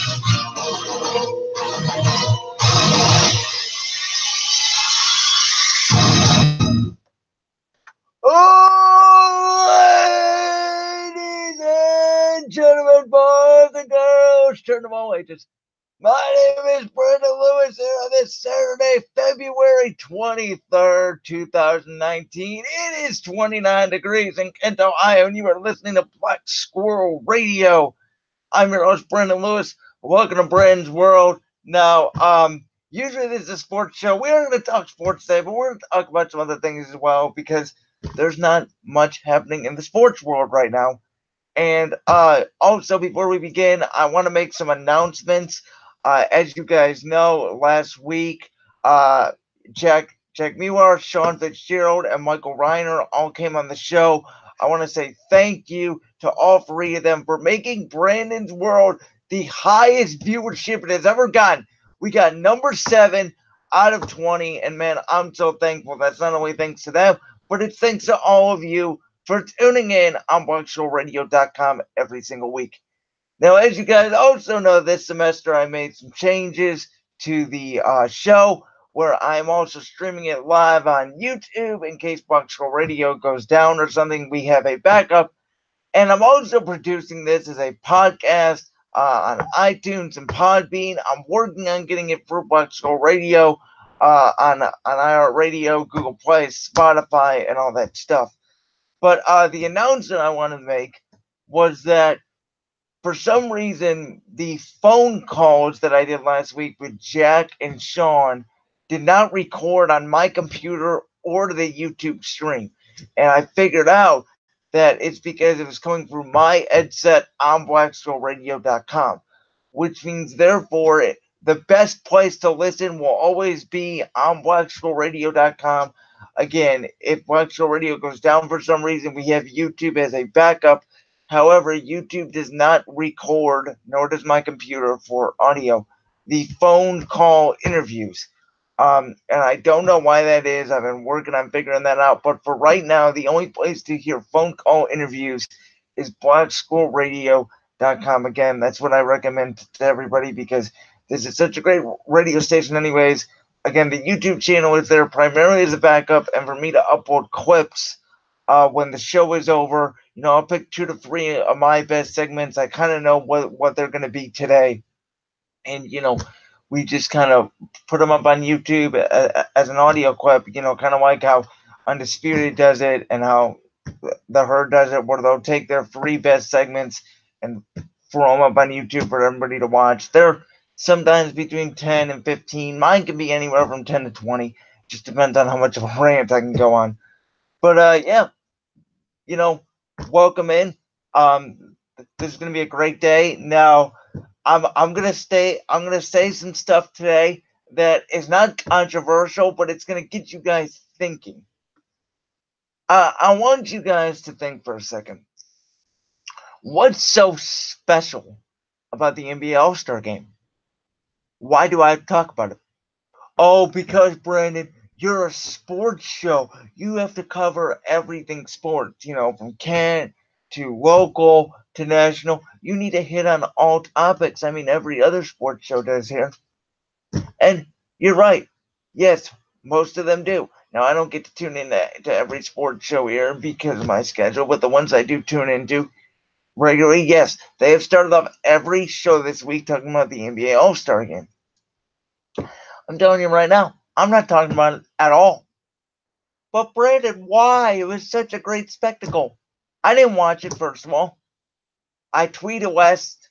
Oh, ladies and gentlemen, boys and girls, turn them all ages. My name is Brandon Lewis here on this Saturday, February 23rd, 2019. It is 29 degrees in Kent, Ohio, and you are listening to Black Squirrel Radio. I'm your host, Brandon Lewis. Welcome to Brandon's World. Now, usually this is a sports show. We are going to talk sports today, but we're going to talk about some other things as well because there's not much happening in the sports world right now. And also, before we begin, I want to make some announcements. As you guys know, last week, Jack Mewar, Sean Fitzgerald, and Michael Reiner all came on the show. I want to say thank you to all three of them for making Brandon's World the highest viewership it has ever gotten. We got number 7 out of 20, and man, I'm so thankful. That's not only thanks to them, but it's thanks to all of you for tuning in on BlackShowRadio.com every single week. Now, as you guys also know, this semester I made some changes to the show where I'm also streaming it live on YouTube in case Black Squirrel Radio goes down or something. We have a backup. And I'm also producing this as a podcast on iTunes and Podbean. I'm working on getting it for Black Squirrel Radio on iHeartRadio, Google Play, Spotify, and all that stuff. But the announcement I wanted to make was that for some reason, the phone calls that I did last week with Jack and Sean did not record on my computer or the YouTube stream. And I figured out that it's because it was coming through my headset on BlackSquirrelRadio.com, which means, therefore, the best place to listen will always be on BlackSquirrelRadio.com. Again, if Black Squirrel Radio goes down for some reason, we have YouTube as a backup. However, YouTube does not record, nor does my computer, for audio, the phone call interviews. And I don't know why that is. I've been working on figuring that out. But for right now, the only place to hear phone call interviews is BlackSquirrelRadio.com. Again, that's what I recommend to everybody because this is such a great radio station anyways. Again, the YouTube channel is there primarily as a backup and for me to upload clips when the show is over. You know, I'll pick 2 to 3 of my best segments. I kind of know what they're going to be today. And, you know, we just kind of put them up on YouTube as an audio clip, you know, kind of like how Undisputed does it and how The Herd does it, where they'll take their 3 best segments and throw them up on YouTube for everybody to watch. They're sometimes between 10 and 15. Mine can be anywhere from 10 to 20. Just depends on how much of a rant I can go on. But, yeah, you know, welcome in. This is going to be a great day. Now, I'm gonna say some stuff today that is not controversial, but it's gonna get you guys thinking. I want you guys to think for a second. What's so special about the NBA All-Star Game? Why do I talk about it? Oh, because Brandon, you're a sports show. You have to cover everything sports. You know, from Kent to local to national. You need to hit on all topics. I mean, every other sports show does here. And you're right. Yes, most of them do. Now, I don't get to tune in to every sports show here because of my schedule, but the ones I do tune into regularly, yes, they have started off every show this week talking about the NBA All-Star Game. I'm telling you right now, I'm not talking about it at all. But Brandon, why? It was such a great spectacle. I didn't watch it, first of all. I tweeted West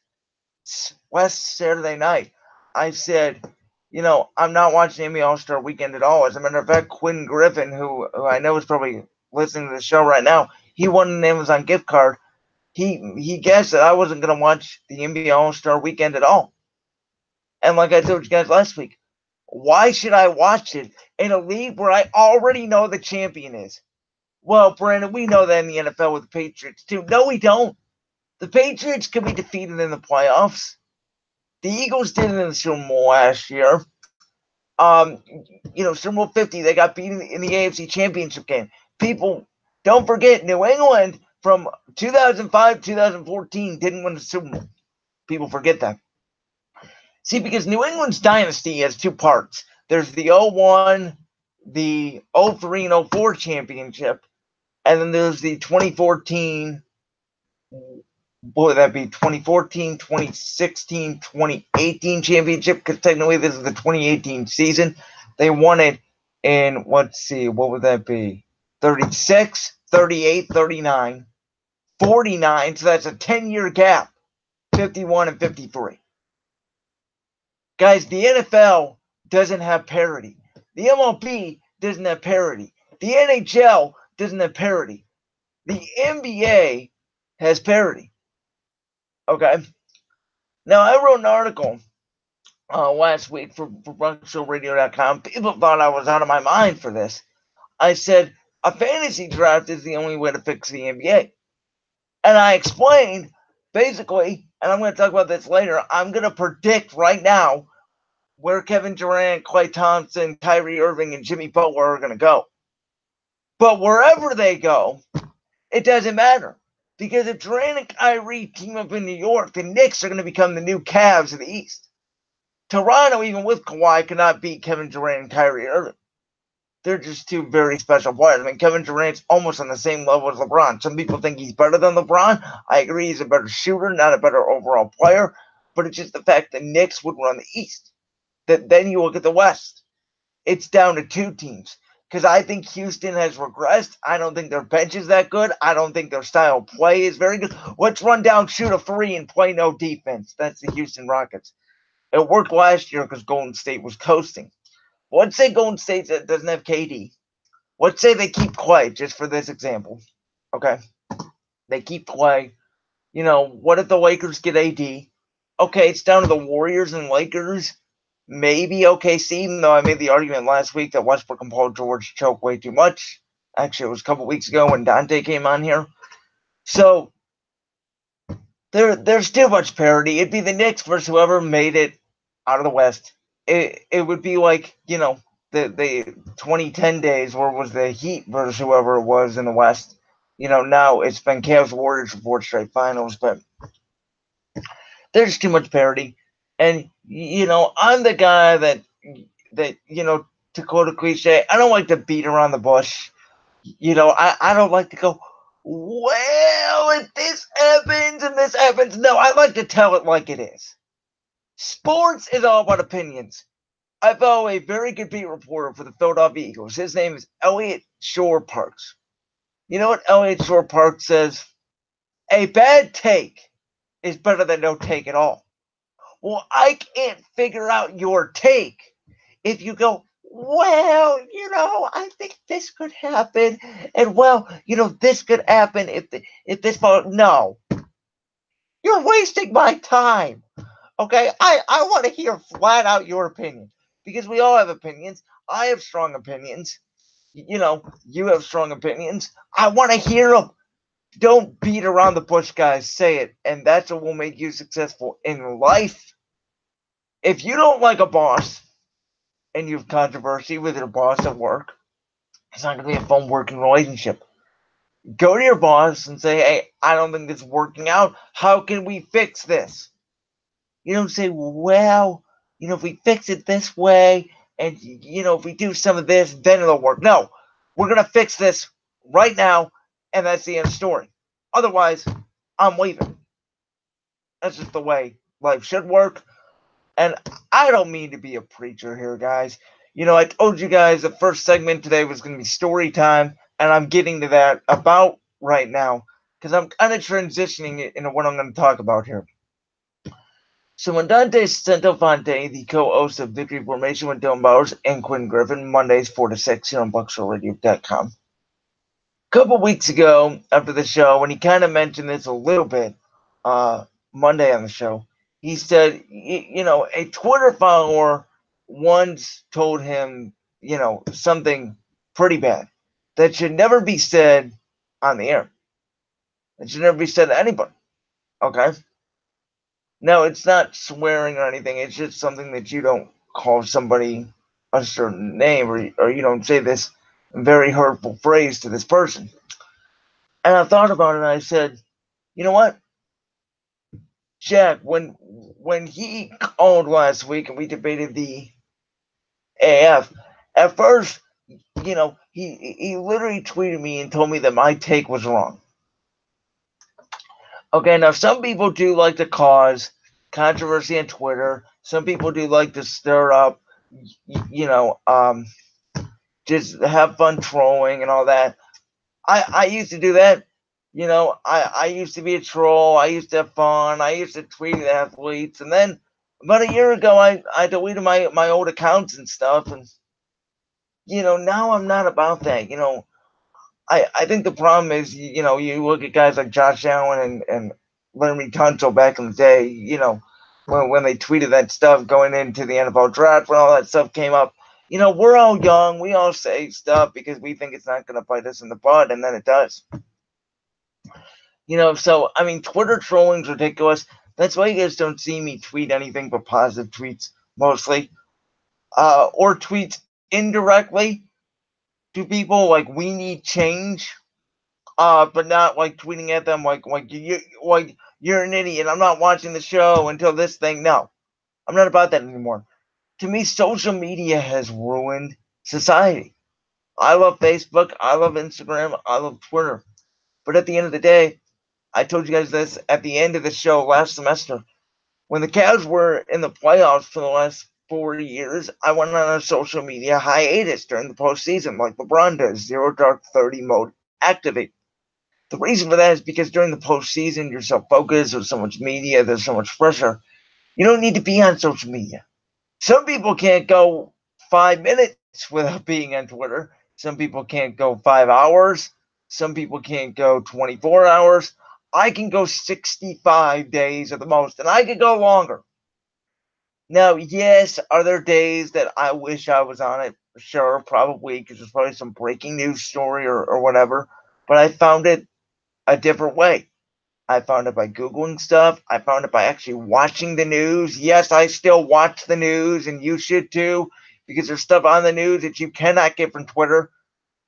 Saturday night. I said, you know, I'm not watching the NBA All-Star Weekend at all. As a matter of fact, Quinn Griffin, who I know is probably listening to the show right now, he won an Amazon gift card. He guessed that I wasn't going to watch the NBA All-Star Weekend at all. And like I told you guys last week, why should I watch it in a league where I already know the champion is? Well, Brandon, we know that in the NFL with the Patriots too. No, we don't. The Patriots can be defeated in the playoffs. The Eagles did it in the Super Bowl last year. You know, Super Bowl 50, they got beaten in the AFC Championship game. People, don't forget, New England from 2005 2014 didn't win the Super Bowl. People forget that. See, because New England's dynasty has two parts. There's the 01, the 03 and 04 championship, and then there's the 2014, what would that be, 2014, 2016, 2018 championship, because technically this is the 2018 season. They won it in, let's see, what would that be, 36, 38, 39, 49, so that's a 10-year gap, 51 and 53. Guys, the NFL doesn't have parity. The MLB doesn't have parity. The NHL doesn't have parity. The NBA has parity. Okay? Now, I wrote an article last week for BronxShowRadio.com. People thought I was out of my mind for this. I said, a fantasy draft is the only way to fix the NBA. And I explained, basically, and I'm going to talk about this later, I'm going to predict right now where Kevin Durant, Klay Thompson, Kyrie Irving, and Jimmy Butler are going to go. But wherever they go, it doesn't matter. Because if Durant and Kyrie team up in New York, the Knicks are going to become the new Cavs of the East. Toronto, even with Kawhi, cannot beat Kevin Durant and Kyrie Irving. They're just two very special players. I mean, Kevin Durant's almost on the same level as LeBron. Some people think he's better than LeBron. I agree he's a better shooter, not a better overall player. But it's just the fact the Knicks would run the East. Then you look at the West. It's down to two teams. Because I think Houston has regressed. I don't think their bench is that good. I don't think their style of play is very good. Let's run down, shoot a three, and play no defense. That's the Houston Rockets. It worked last year because Golden State was coasting. Let's say Golden State doesn't have KD. Let's say they keep Klay, just for this example. Okay? They keep Klay. You know, what if the Lakers get AD? Okay, it's down to the Warriors and Lakers. Maybe OKC, even though I made the argument last week that Westbrook and Paul George choke way too much. Actually, it was a couple weeks ago when Dante came on here. So, there's too much parity. It'd be the Knicks versus whoever made it out of the West. It would be like, you know, the 2010 days where it was the Heat versus whoever it was in the West. You know, now it's been Cavs Warriors for 4 straight finals, but there's too much parity. And, you know, I'm the guy that, you know, to quote a cliche, I don't like to beat around the bush. You know, I don't like to go, well, if this happens and this happens. No, I like to tell it like it is. Sports is all about opinions. I follow a very good beat reporter for the Philadelphia Eagles. His name is Elliot Shore Parks. You know what Elliot Shore Parks says? A bad take is better than no take at all. Well, I can't figure out your take if you go, well, you know, I think this could happen, and well, you know, this could happen if this fall. No, you're wasting my time. Okay, I want to hear flat out your opinion because we all have opinions. I have strong opinions. You know, you have strong opinions. I want to hear them. Don't beat around the bush, guys. Say it, and that's what will make you successful in life. If you don't like a boss and you have controversy with your boss at work, it's not going to be a fun working relationship. Go to your boss and say, hey, I don't think this is working out. How can we fix this? You don't say, well, you know, if we fix it this way and, you know, if we do some of this, then it'll work. No, we're going to fix this right now, and that's the end of the story. Otherwise, I'm leaving. That's just the way life should work. And I don't mean to be a preacher here, guys. You know, I told you guys the first segment today was going to be story time, and I'm getting to that about right now because I'm kind of transitioning it into what I'm going to talk about here. So when Dante Centofonte, the co-host of Victory Formation with Dylan Bowers and Quinn Griffin, Mondays 4 to 6 here on BuckshowRadio.com. A couple weeks ago after the show, when he kind of mentioned this a little bit, Monday on the show, he said, you know, a Twitter follower once told him, you know, something pretty bad that should never be said on the air. It should never be said to anybody. Okay? Now, it's not swearing or anything. It's just something that you don't call somebody a certain name or you don't say this very hurtful phrase to this person. And I thought about it and I said, you know what? Jack, when he called last week and we debated the AF, at first, he literally tweeted me and told me that my take was wrong. Okay, now some people do like to cause controversy on Twitter. Some people do like to stir up, just have fun trolling and all that. I used to do that. I used to be a troll. I used to have fun. I used to tweet at athletes. And then about a year ago, I deleted my old accounts and stuff. And, now I'm not about that. I think the problem is, you look at guys like Josh Allen and Larry Tunsil back in the day, when they tweeted that stuff going into the NFL draft, when all that stuff came up. We're all young. We all say stuff because we think it's not going to bite us in the butt, and then it does. So, I mean, Twitter trolling's ridiculous. That's why you guys don't see me tweet anything but positive tweets, mostly. Or tweets indirectly to people like, we need change. But not like tweeting at them like you're an idiot. I'm not watching the show until this thing. No, I'm not about that anymore. To me, social media has ruined society. I love Facebook. I love Instagram. I love Twitter. But at the end of the day, I told you guys this at the end of the show last semester. When the Cavs were in the playoffs for the last 4 years, I went on a social media hiatus during the postseason, like LeBron does, 0 Dark 30 mode activate. The reason for that is because during the postseason, you're so focused, there's so much media, there's so much pressure. You don't need to be on social media. Some people can't go 5 minutes without being on Twitter. Some people can't go 5 hours. Some people can't go 24 hours. I can go 65 days at the most, and I could go longer. Now, yes, are there days that I wish I was on it? Sure, probably, because there's probably some breaking news story or whatever. But I found it a different way. I found it by Googling stuff. I found it by actually watching the news. Yes, I still watch the news, and you should too, because there's stuff on the news that you cannot get from Twitter,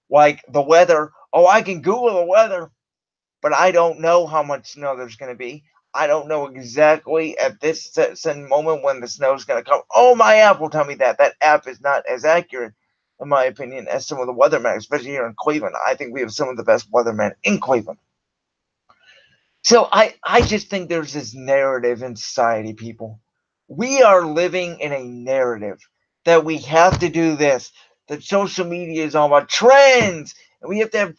like the weather. Oh, I can Google the weather, but I don't know how much snow there's going to be. I don't know exactly at this certain moment when the snow is going to come. Oh, my app will tell me that. That app is not as accurate, in my opinion, as some of the weathermen, especially here in Cleveland. I think we have some of the best weathermen in Cleveland. So I just think there's this narrative in society, people. We are living in a narrative that we have to do this. That social media is all about trends, and we have to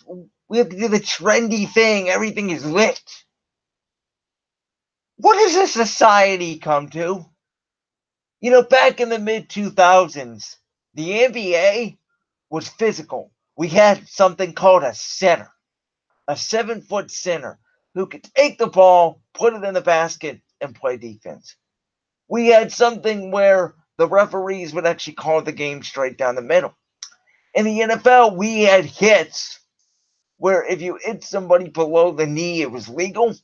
do the trendy thing. Everything is lit. What does this society come to? Back in the mid-2000s, the NBA was physical. We had something called a center, a 7-foot center who could take the ball, put it in the basket, and play defense. We had something where the referees would actually call the game straight down the middle. In the NFL, we had hits where if you hit somebody below the knee, it was legal.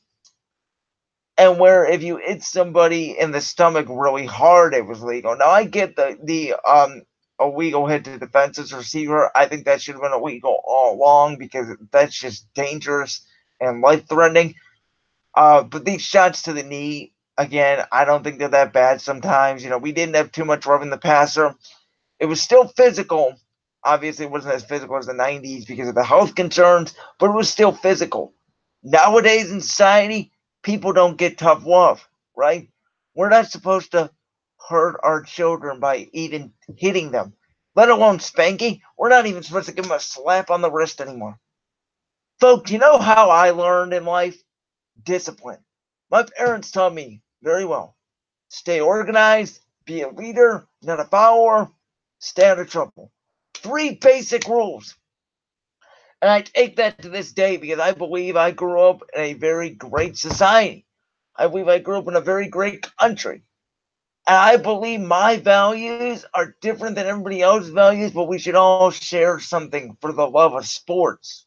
And where if you hit somebody in the stomach really hard, it was legal. Now, I get the illegal hit to defensive receiver. I think that should have been illegal all along because that's just dangerous and life-threatening. But these shots to the knee, again, I don't think they're that bad sometimes. We didn't have too much rubbing the passer. It was still physical. Obviously, it wasn't as physical as the 90s because of the health concerns, but it was still physical. Nowadays in society, people don't get tough love, right? We're not supposed to hurt our children by even hitting them, let alone spanking. We're not even supposed to give them a slap on the wrist anymore. Folks, you know how I learned in life? Discipline. My parents taught me very well. Stay organized, be a leader, not a follower, stay out of trouble. 3 basic rules. And I take that to this day because I believe I grew up in a very great society. I believe I grew up in a very great country. And I believe my values are different than everybody else's values, but we should all share something for the love of sports.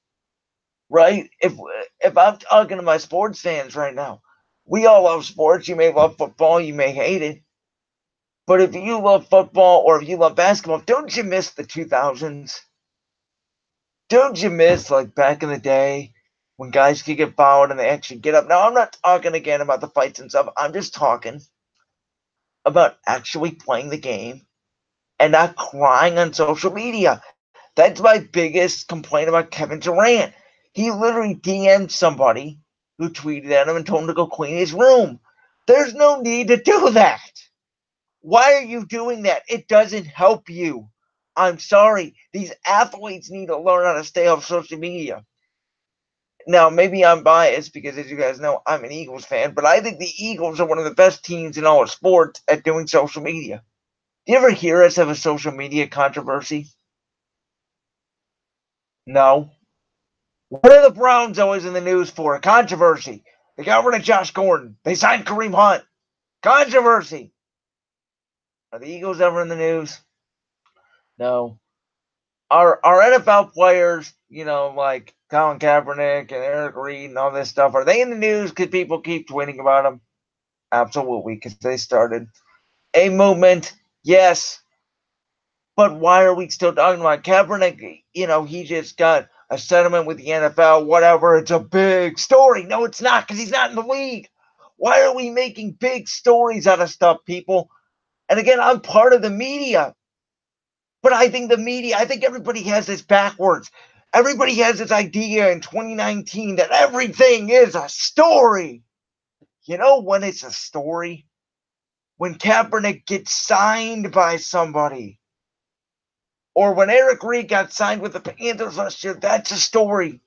Right? If I'm talking to my sports fans right now, we all love sports. You may love football, you may hate it. But if you love football or if you love basketball, don't you miss the 2000s? Don't you miss, like, back in the day, when guys can get fouled and they actually get up. Now, I'm not talking again about the fights and stuff. I'm just talking about actually playing the game and not crying on social media. That's my biggest complaint about Kevin Durant. He literally DM'd somebody who tweeted at him and told him to go clean his room. There's no need to do that. Why are you doing that? It doesn't help you. I'm sorry. These athletes need to learn how to stay off social media. Now, maybe I'm biased because, as you guys know, I'm an Eagles fan, but I think the Eagles are one of the best teams in all of sports at doing social media. Do you ever hear us have a social media controversy? No. What are the Browns always in the news for? A controversy. They got rid of Josh Gordon. They signed Kareem Hunt. Controversy. Are the Eagles ever in the news? No. Our NFL players, like Colin Kaepernick and Eric Reed and all this stuff, are they in the news because people keep tweeting about them? Absolutely, because they started a movement. Yes. But why are we still talking about Kaepernick? He just got a settlement with the NFL, whatever. It's a big story. No, it's not, because he's not in the league. Why are we making big stories out of stuff, people? And again, I'm part of the media. But I think everybody has this backwards. Everybody has this idea in 2019 that everything is a story. You know when it's a story? When Kaepernick gets signed by somebody. Or when Eric Reed got signed with the Panthers last year, that's a story.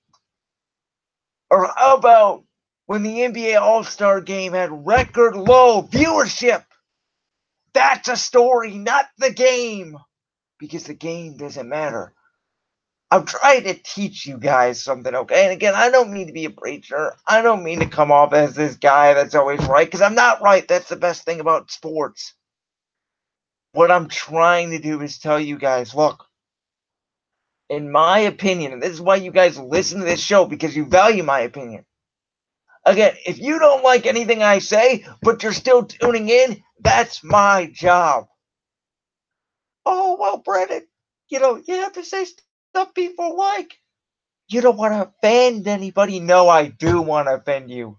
Or how about when the NBA All-Star Game had record low viewership? That's a story, not the game. Because the game doesn't matter. I'm trying to teach you guys something, okay? And again, I don't mean to be a preacher. I don't mean to come off as this guy that's always right, because I'm not right. That's the best thing about sports. What I'm trying to do is tell you guys, look, in my opinion, and this is why you guys listen to this show, because you value my opinion. Again, if you don't like anything I say, but you're still tuning in, that's my job. Oh, well, Brennan, you have to say stuff people like. You don't want to offend anybody. No, I do want to offend you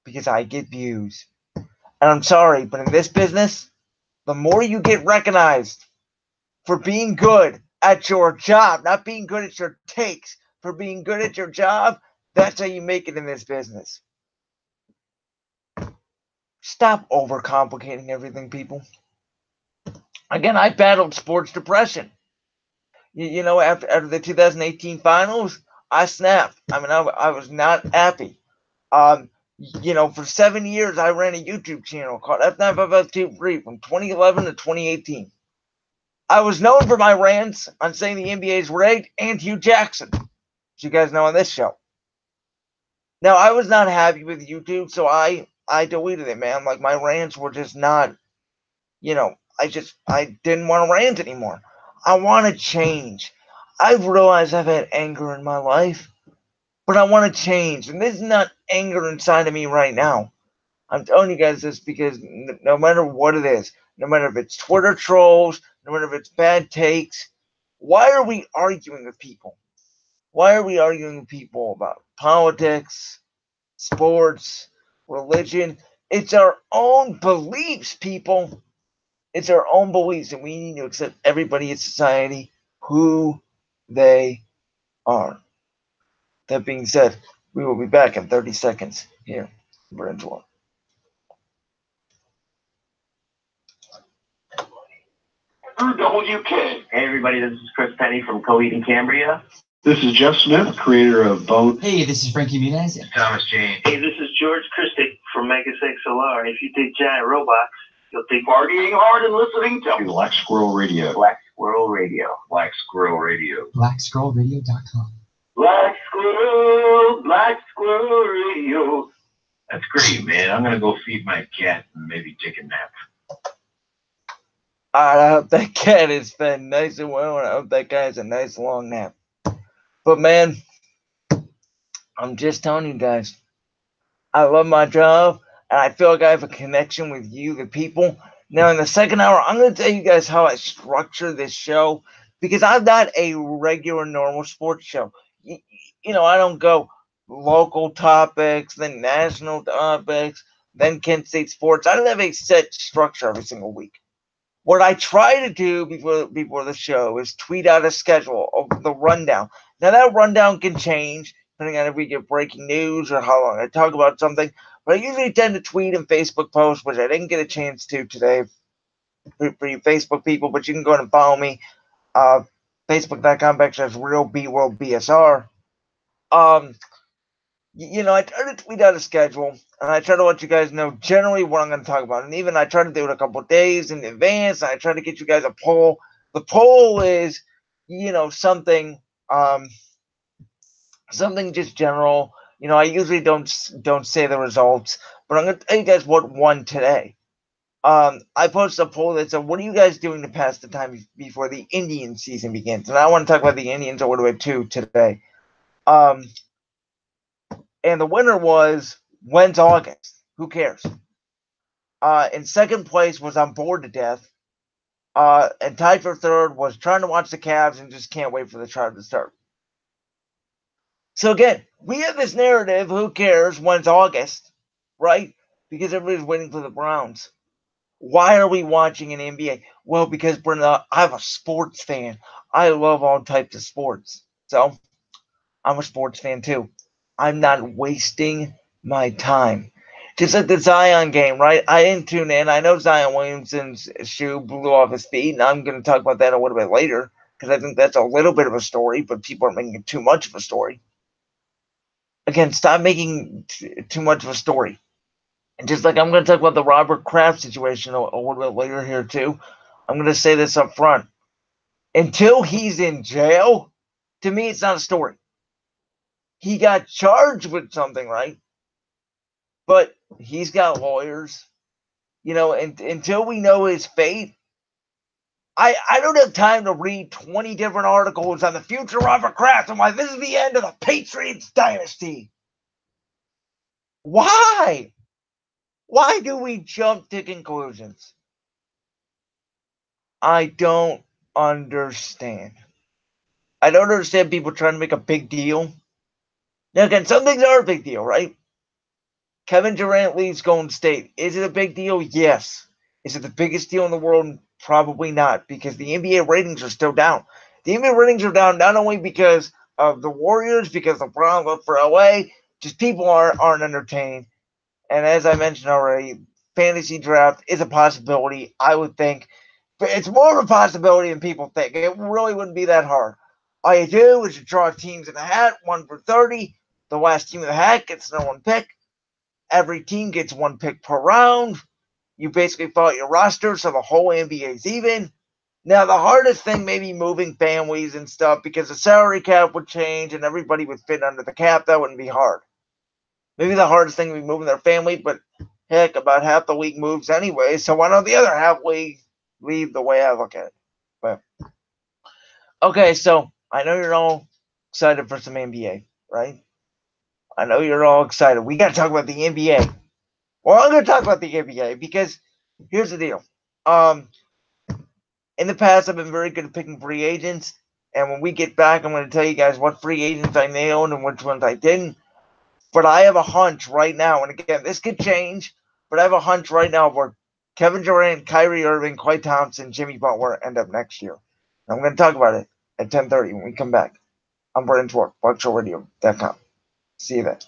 because I get views. And I'm sorry, but in this business, the more you get recognized for being good at your job, not being good at your takes, for being good at your job, that's how you make it in this business. Stop overcomplicating everything, people. Again, I battled sports depression. After the 2018 finals, I snapped. I mean, I was not happy. For 7 years, I ran a YouTube channel called F95F23 from 2011 to 2018. I was known for my rants on saying the NBA is rigged and Hugh Jackson, as you guys know on this show. Now, I was not happy with YouTube, so I deleted it, man. Like, my rants were just not, I didn't want to rant anymore. I want to change. I've realized I've had anger in my life, but I want to change. And this is not anger inside of me right now. I'm telling you guys this because no matter what it is, no matter if it's Twitter trolls, no matter if it's bad takes, why are we arguing with people? Why are we arguing with people about politics, sports, religion? It's our own beliefs, people. It's our own beliefs, and we need to accept everybody in society who they are. That being said, we will be back in 30 seconds here in Bridgewater. WK. Hey everybody, this is Chris Penny from Coed in Cambria. This is Jeff Smith, creator of Bone. Hey, this is Frankie Muniz. Thomas Jane. Hey, this is George Christic from Mega 6 Solar. If you dig giant robots, you'll dig partying hard and listening to Black Squirrel Radio. Black Squirrel Radio. Black Squirrel Radio. BlackSquirrelRadio.com. Black Squirrel Radio. That's great, man. I'm going to go feed my cat and maybe take a nap. I hope that cat is fed nice and well, and I hope that guy has a nice long nap. But man, I'm just telling you guys, I love my job, and I feel like I have a connection with you, the people. Now, in the second hour, I'm going to tell you guys how I structure this show, because I'm not a regular, normal sports show. I don't go, local topics, then national topics, then Kent State sports. I don't have a set structure every single week. What I try to do before the show is tweet out a schedule of the rundown. Now that rundown can change depending on if we get breaking news or how long I talk about something. But I usually tend to tweet and Facebook post, which I didn't get a chance to today for you Facebook people. But you can go ahead and follow me, Facebook.com/RealBWorldBSR. Um, I try to tweet out a schedule, and I try to let you guys know generally what I'm going to talk about. And even I try to do it a couple of days in advance. And I try to get you guys a poll. The poll is, something, something just general. I usually don't say the results, but I'm going to tell you guys what won today. I posted a poll that said, "What are you guys doing to pass the time before the Indian season begins?" And I want to talk about the Indians a little bit too today. And the winner was, when's August? Who cares? In second place was I'm bored to death. And tied for third was trying to watch the Cavs and just can't wait for the chart to start. So again, we have this narrative, who cares, when's August, right? Because everybody's waiting for the Browns. Why are we watching an NBA? Well, because I'm a sports fan. I love all types of sports. So I'm a sports fan too. I'm not wasting my time. Just like the Zion game, right? I didn't tune in. I know Zion Williamson's shoe blew off his feet, and I'm going to talk about that a little bit later because I think that's a little bit of a story, but people are making it too much of a story. Again, stop making too much of a story. And just like I'm going to talk about the Robert Kraft situation a little bit later here too, I'm going to say this up front. Until he's in jail, to me, it's not a story. He got charged with something, right? But he's got lawyers, and until we know his fate, I don't have time to read 20 different articles on the future of Robert Kraft. I'm like, this is the end of the Patriots dynasty. Why? Why do we jump to conclusions? I don't understand. I don't understand people trying to make a big deal. Now, again, some things are a big deal, right? Kevin Durant leaves Golden State. Is it a big deal? Yes. Is it the biggest deal in the world? Probably not, because the NBA ratings are still down. The NBA ratings are down not only because of the Warriors, because LeBron left for LA, just people aren't entertained. And as I mentioned already, fantasy draft is a possibility, I would think. But it's more of a possibility than people think. It really wouldn't be that hard. All you do is you draw teams in a hat, 1 for 30. The last team in the hat gets no one pick. Every team gets one pick per round. You basically fill out your roster so the whole NBA is even. Now, the hardest thing may be moving families and stuff because the salary cap would change and everybody would fit under the cap. That wouldn't be hard. Maybe the hardest thing would be moving their family, but heck, about half the league moves anyway. So why don't the other half league leave the way I look at it? But okay, so I know you're all excited for some NBA, right? I know you're all excited. We got to talk about the NBA. Well, I'm going to talk about the NBA because here's the deal. In the past, I've been very good at picking free agents. And when we get back, I'm going to tell you guys what free agents I nailed and which ones I didn't. But I have a hunch right now. And again, this could change. But I have a hunch right now where Kevin Durant, Kyrie Irving, Klay Thompson, Jimmy Butler end up next year. And I'm going to talk about it at 10:30 when we come back. I'm Brandon Schwartz, BlogShowRadio.com. See you then.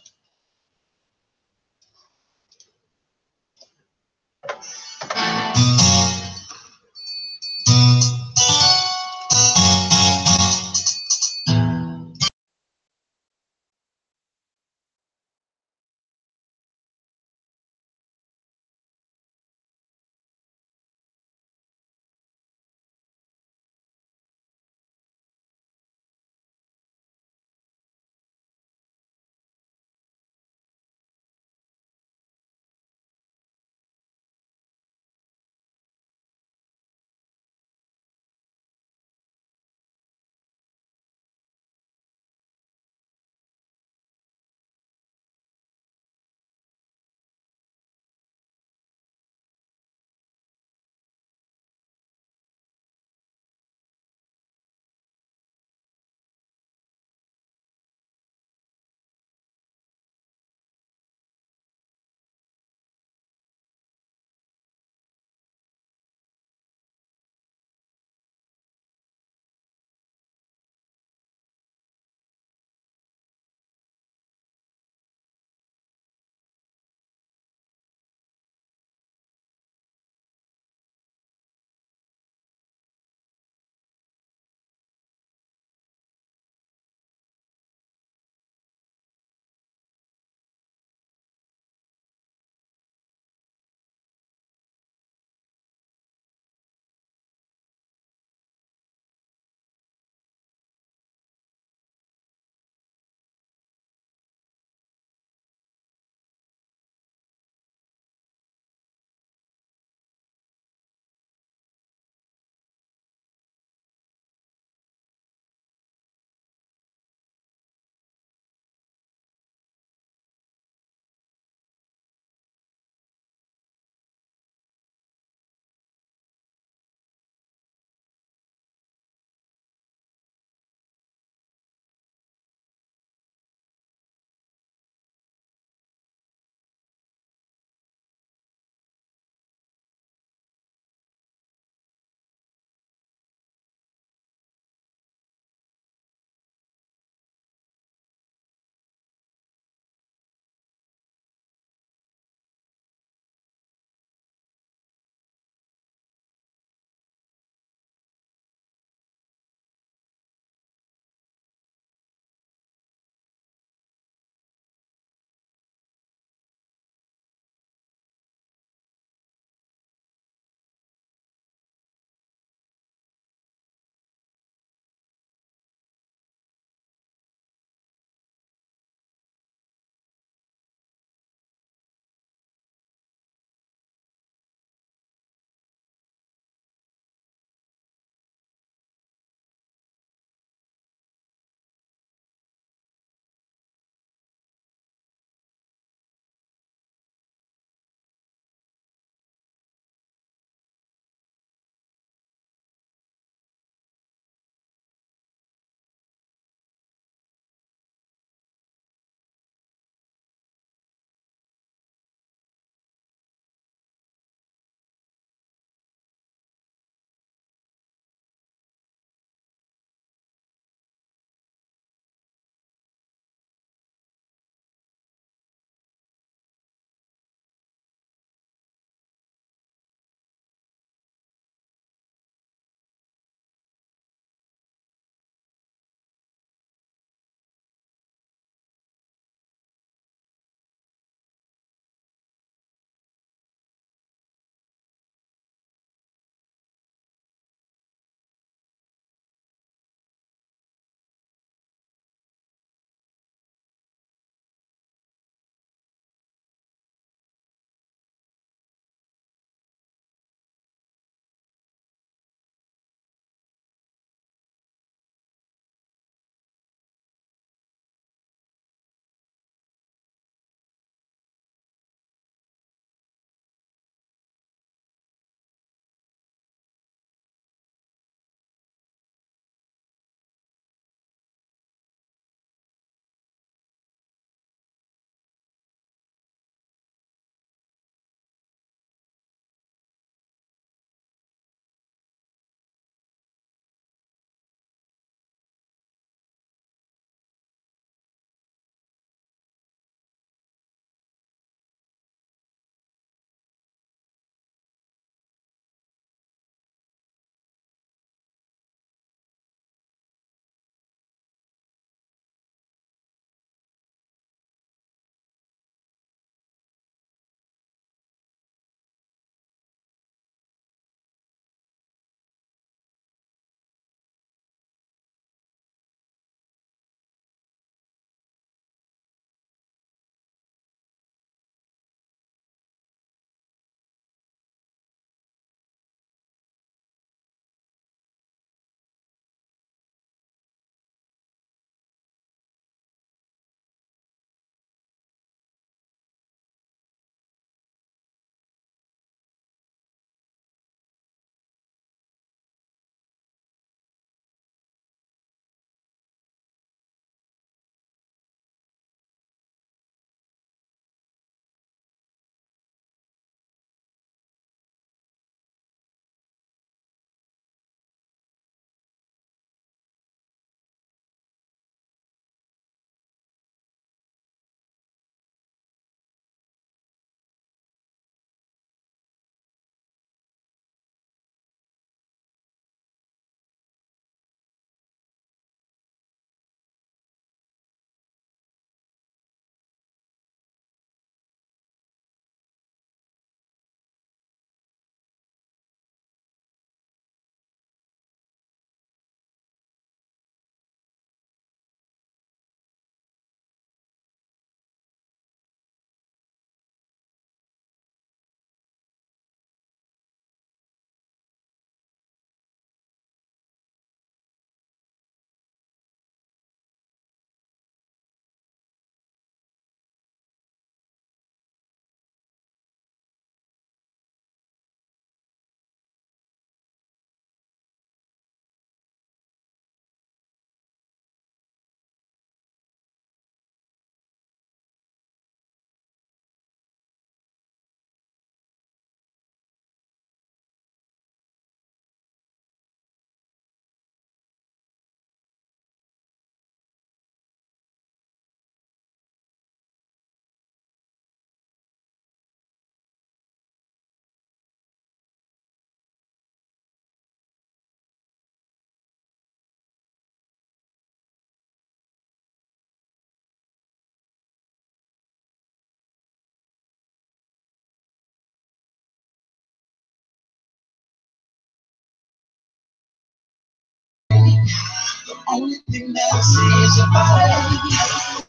Only thing that I see is your body.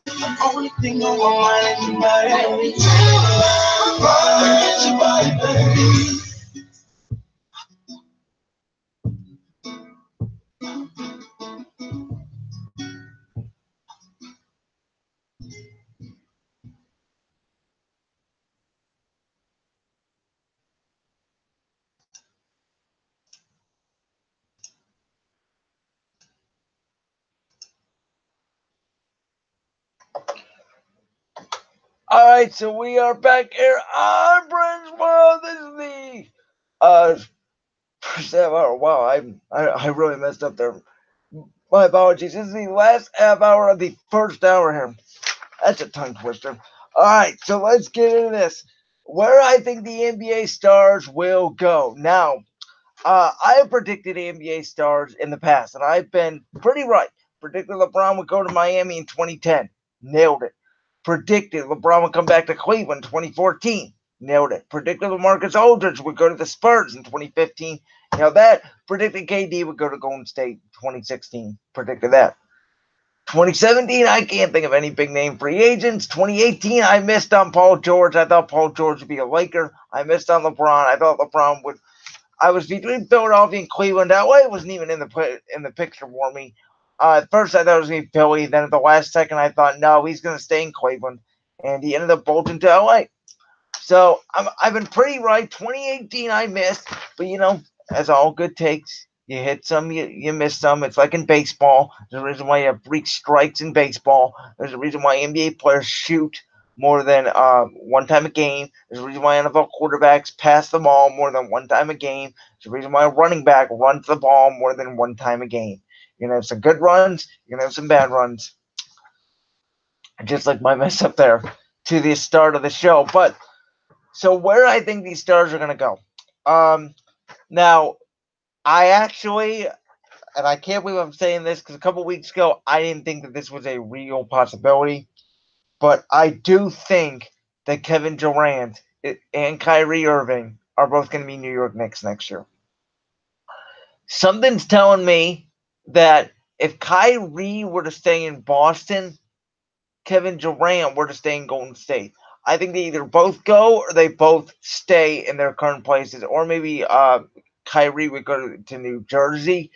The only thing on my mind is your body. It's your body, baby. All right, so we are back here on Brent's World. This is the first half hour. Wow, I really messed up there. My apologies. This is the last half hour of the first hour here. That's a tongue twister. All right, so let's get into this. Where I think the NBA stars will go. Now, I have predicted NBA stars in the past, and I've been pretty right. Predicted LeBron would go to Miami in 2010. Nailed it. Predicted LeBron would come back to Cleveland in 2014. Nailed it. Predicted LaMarcus Aldridge would go to the Spurs in 2015. Nailed that. Predicted KD would go to Golden State in 2016. Predicted that. 2017, I can't think of any big name free agents. 2018, I missed on Paul George. I thought Paul George would be a Laker. I missed on LeBron. I thought LeBron would. I was between Philadelphia and Cleveland. That way, it wasn't even in the picture for me. At first, I thought it was going to be Philly. Then at the last second, I thought, no, he's going to stay in Cleveland. And he ended up bolting to LA. So I've been pretty right. 2018, I missed. But, as all good takes, you hit some, you miss some. It's like in baseball. There's a reason why you have 3 strikes in baseball. There's a reason why NBA players shoot more than one time a game. There's a reason why NFL quarterbacks pass the ball more than one time a game. There's a reason why a running back runs the ball more than one time a game. You're going to have some good runs. You're going to have some bad runs. Just like my mess up there to the start of the show. But, so where I think these stars are going to go. Now, I actually, and I can't believe I'm saying this because a couple weeks ago, I didn't think that this was a real possibility. But I do think that Kevin Durant and Kyrie Irving are both going to be New York Knicks next year. Something's telling me that if Kyrie were to stay in Boston, Kevin Durant were to stay in Golden State. I think they either both go or they both stay in their current places. Or maybe Kyrie would go to New Jersey.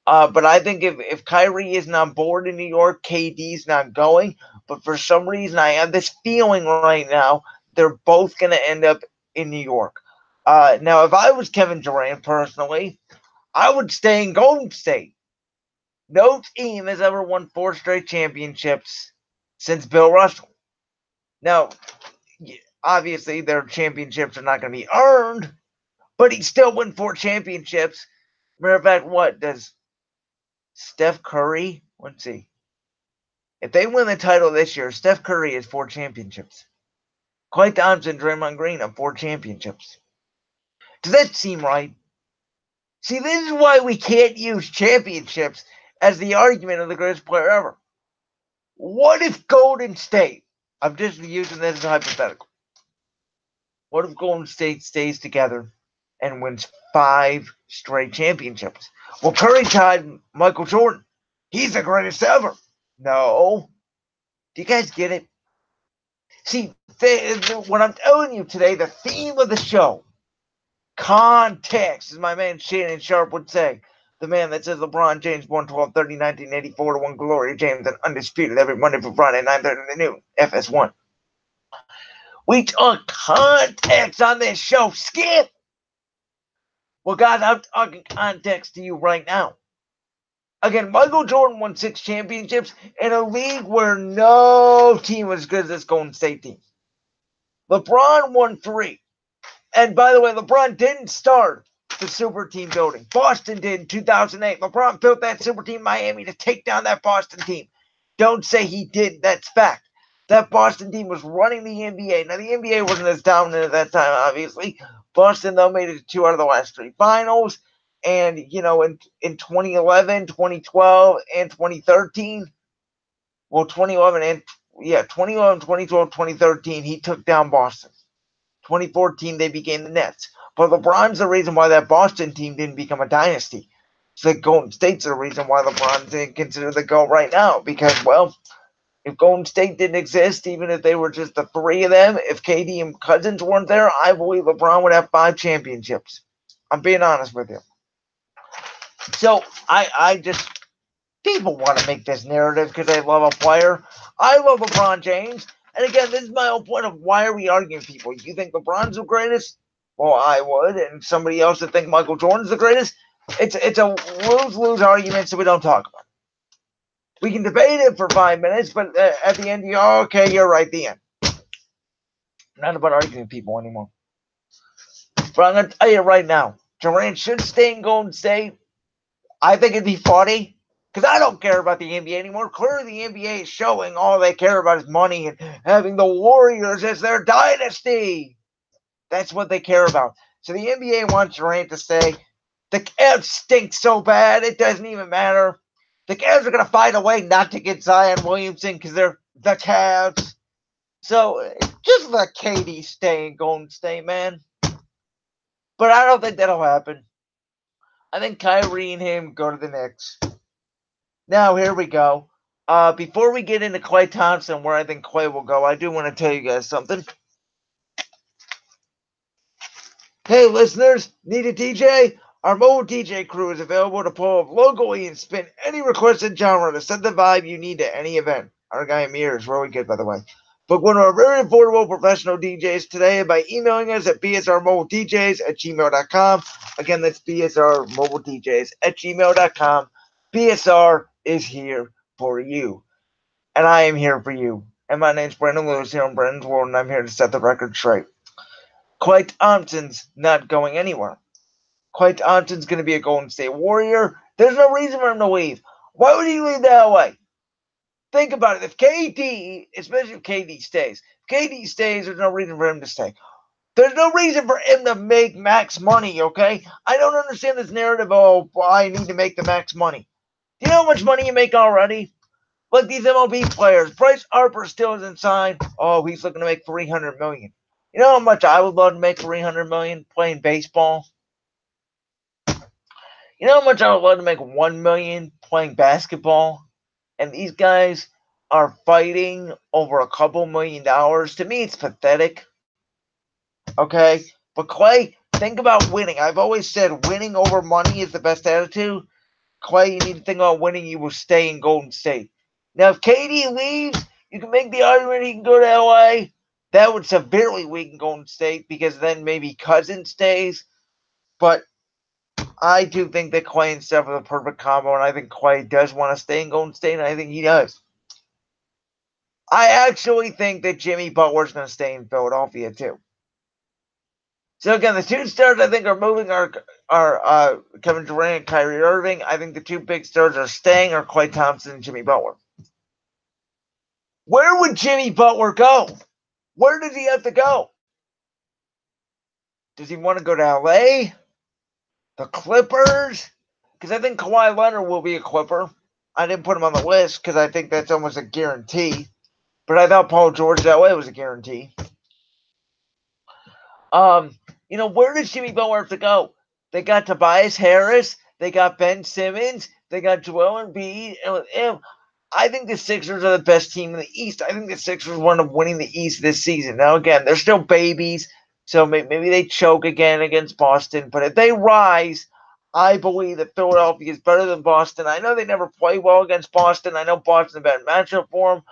But I think if Kyrie isn't on board in New York, KD's not going. But for some reason, I have this feeling right now they're both going to end up in New York. Now, if I was Kevin Durant personally, I would stay in Golden State. No team has ever won 4 straight championships since Bill Russell. Now, obviously, their championships are not going to be earned, but he still won 4 championships. Matter of fact, what does Steph Curry? Let's see. If they win the title this year, Steph Curry has 4 championships. Klay Thompson, Draymond Green have 4 championships. Does that seem right? See, this is why we can't use championships as the argument of the greatest player ever. What if Golden State, I'm just using this as a hypothetical. What if Golden State stays together and wins 5 straight championships? Well, Curry tied Michael Jordan. He's the greatest ever. No. Do you guys get it? See, what I'm telling you today, the theme of the show, context, as my man Shannon Sharp would say. The man that says LeBron James born 12-30, 1984 to one Gloria James and undisputed every Monday through Friday, 9:30 in the noon, FS1. We talk context on this show. Skip! Well, guys, I'm talking context to you right now. Again, Michael Jordan won 6 championships in a league where no team was as good as this Golden State team. LeBron won 3. And by the way, LeBron didn't start the super team building. Boston did in 2008. LeBron built that super team Miami to take down that Boston team. Don't say he didn't. That's fact. That Boston team was running the NBA. Now, the NBA wasn't as dominant at that time, obviously. Boston, though, made it to 2 out of the last 3 finals. And, in 2011, 2012, and 2013, well, 2011, 2012, 2013, he took down Boston. 2014, they became the Nets. But LeBron's the reason why that Boston team didn't become a dynasty. So Golden State's the reason why LeBron's didn't consider the GOAT right now. Because, well, if Golden State didn't exist, even if they were just the three of them, if KD and Cousins weren't there, I believe LeBron would have 5 championships. I'm being honest with you. So I just, people want to make this narrative because they love a player. I love LeBron James. And again, this is my whole point of why are we arguing, people? You think LeBron's the greatest? Well, I would. And somebody else that think Michael Jordan's the greatest? It's a lose-lose argument, so we don't talk about it. We can debate it for 5 minutes, but at the end, okay, you're right, the end. Not about arguing with people anymore. But I'm going to tell you right now, Durant should stay in Golden State. I think it'd be funny, because I don't care about the NBA anymore. Clearly, the NBA is showing all they care about is money and having the Warriors as their dynasty. That's what they care about. So the NBA wants Durant to stay. The Cavs stink so bad, it doesn't even matter. The Cavs are going to find a way not to get Zion Williamson because they're the Cavs. So just let KD stay in Golden State, man. But I don't think that'll happen. I think Kyrie and him go to the Knicks. Now, here we go. Before we get into Klay Thompson, where I think Klay will go, I do want to tell you guys something. Hey, listeners, need a DJ? Our mobile DJ crew is available to pull up locally and spin any requested genre to set the vibe you need to any event. Our guy Amir is really good, by the way. Book one of our very affordable professional DJs today by emailing us at bsrmobiledjs@gmail.com. Again, that's bsrmobiledjs@gmail.com. BSR is here for you. And I am here for you. And my name's Brandon Lewis here on Brandon's World, and I'm here to set the record straight. Klay Thompson's not going anywhere. Klay Thompson's going to be a Golden State Warrior. There's no reason for him to leave. Why would he leave the LA? Think about it. If KD, especially if KD stays, there's no reason for him to stay. There's no reason for him to make max money, okay? I don't understand this narrative, oh, I need to make the max money. Do you know how much money you make already? Like these MLB players. Bryce Harper still isn't signed. Oh, he's looking to make $300 million. You know how much I would love to make $300 million playing baseball? You know how much I would love to make $1 million playing basketball? And these guys are fighting over a couple $1 million. To me, it's pathetic. Okay? But Klay, think about winning. I've always said winning over money is the best attitude. Klay, you need to think about winning. You will stay in Golden State. Now, if KD leaves, you can make the argument he can go to LA. That would severely weaken Golden State because then maybe Cousins stays. But I do think that Klay and Steph are the perfect combo, and I think Klay does want to stay in Golden State, and I think he does. I actually think that Jimmy Butler's going to stay in Philadelphia, too. So, again, the two stars I think are moving are Kevin Durant and Kyrie Irving. I think the two big stars are staying are Klay Thompson and Jimmy Butler. Where would Jimmy Butler go? Where does he have to go? Does he want to go to LA? The Clippers? Because I think Kawhi Leonard will be a Clipper. I didn't put him on the list because I think that's almost a guarantee. But I thought Paul George that way was a guarantee. Where does Jimmy Butler have to go? They got Tobias Harris. They got Ben Simmons. They got Joel Embiid. And I think the Sixers are the best team in the East. I think the Sixers wound up winning the East this season. Now, again, they're still babies, so maybe they choke again against Boston. But if they rise, I believe that Philadelphia is better than Boston. I know they never play well against Boston. I know Boston's a bad matchup for them.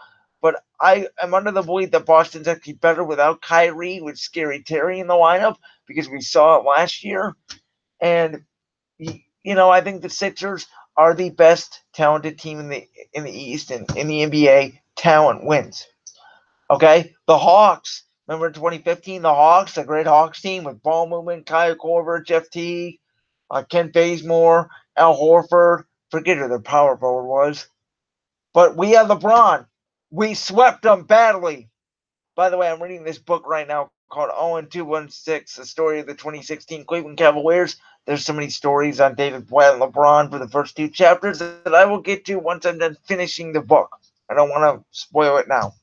But I am under the belief that Boston's actually better without Kyrie, with Scary Terry in the lineup, because we saw it last year. And, I think the Sixers are the best talented team in the East, and in the NBA, talent wins. Okay? The Hawks. Remember in 2015, the Hawks, the great Hawks team with ball movement, Kyle Korver, Jeff Teague, Kent Bazemore, Al Horford. Forget who their power forward was. But we have LeBron. We swept them badly. By the way, I'm reading this book right now called 0-2-1-6, the story of the 2016 Cleveland Cavaliers. There's so many stories on David Blatt and LeBron for the first 2 chapters that I will get to once I'm done finishing the book. I don't want to spoil it now.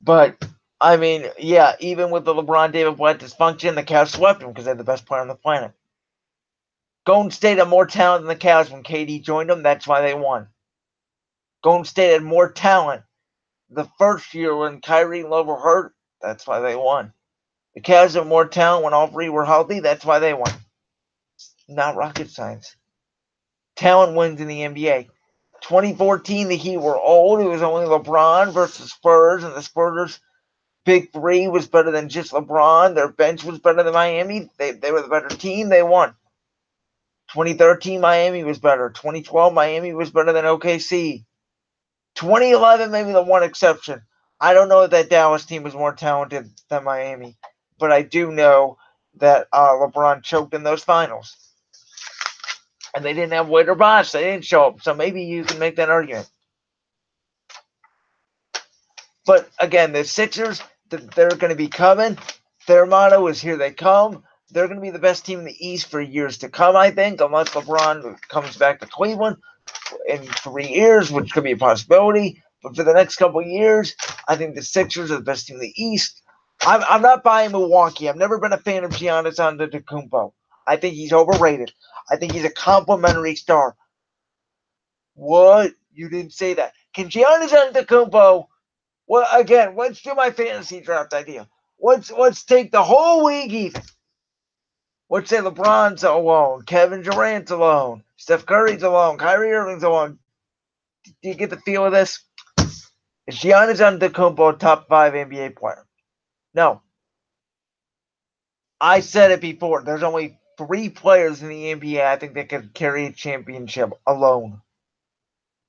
But, even with the LeBron David Blatt dysfunction, the Cavs swept them because they're the best player on the planet. Golden State had more talent than the Cavs when KD joined them. That's why they won. Golden State had more talent the first year when Kyrie and Love were hurt. That's why they won. The Cavs had more talent when all three were healthy. That's why they won. Not rocket science. Talent wins in the NBA. 2014, the Heat were old. It was only LeBron versus Spurs, and the Spurs' big three was better than just LeBron. Their bench was better than Miami. They were the better team. They won. 2013, Miami was better. 2012, Miami was better than OKC. 2011, maybe the one exception. I don't know if that Dallas team was more talented than Miami, but I do know that LeBron choked in those finals. And they didn't have Wade or Bosh. They didn't show up. So maybe you can make that argument. But again, the Sixers, they're going to be coming. Their motto is here they come. They're going to be the best team in the East for years to come, I think, unless LeBron comes back to Cleveland in 3 years, which could be a possibility. But for the next couple of years, I think the Sixers are the best team in the East. I'm not buying Milwaukee. I've never been a fan of Giannis Antetokounmpo. I think he's overrated. I think he's a complimentary star. What? You didn't say that. Can Giannis Antetokounmpo... Well, again, let's do my fantasy draft idea. Let's take the whole league even. Let's say LeBron's alone, Kevin Durant's alone, Steph Curry's alone, Kyrie Irving's alone. Do you get the feel of this? Is Giannis Antetokounmpo a top 5 NBA player? No. I said it before. There's only 3 players in the NBA I think that could carry a championship alone.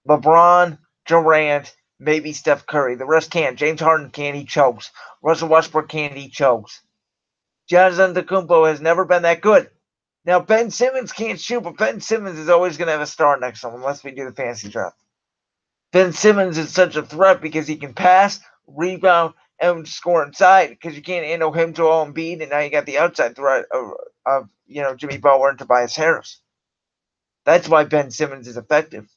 LeBron, Durant, maybe Steph Curry. The rest can't. James Harden can't. He chokes. Russell Westbrook can't. He chokes. Giannis Antetokounmpo has never been that good. Now, Ben Simmons can't shoot, but Ben Simmons is always going to have a star next to him unless we do the fantasy draft. Ben Simmons is such a threat because he can pass, rebound, and score inside because you can't handle him, Joel Embiid, and now you got the outside threat of Jimmy Butler and Tobias Harris. That's why Ben Simmons is effective.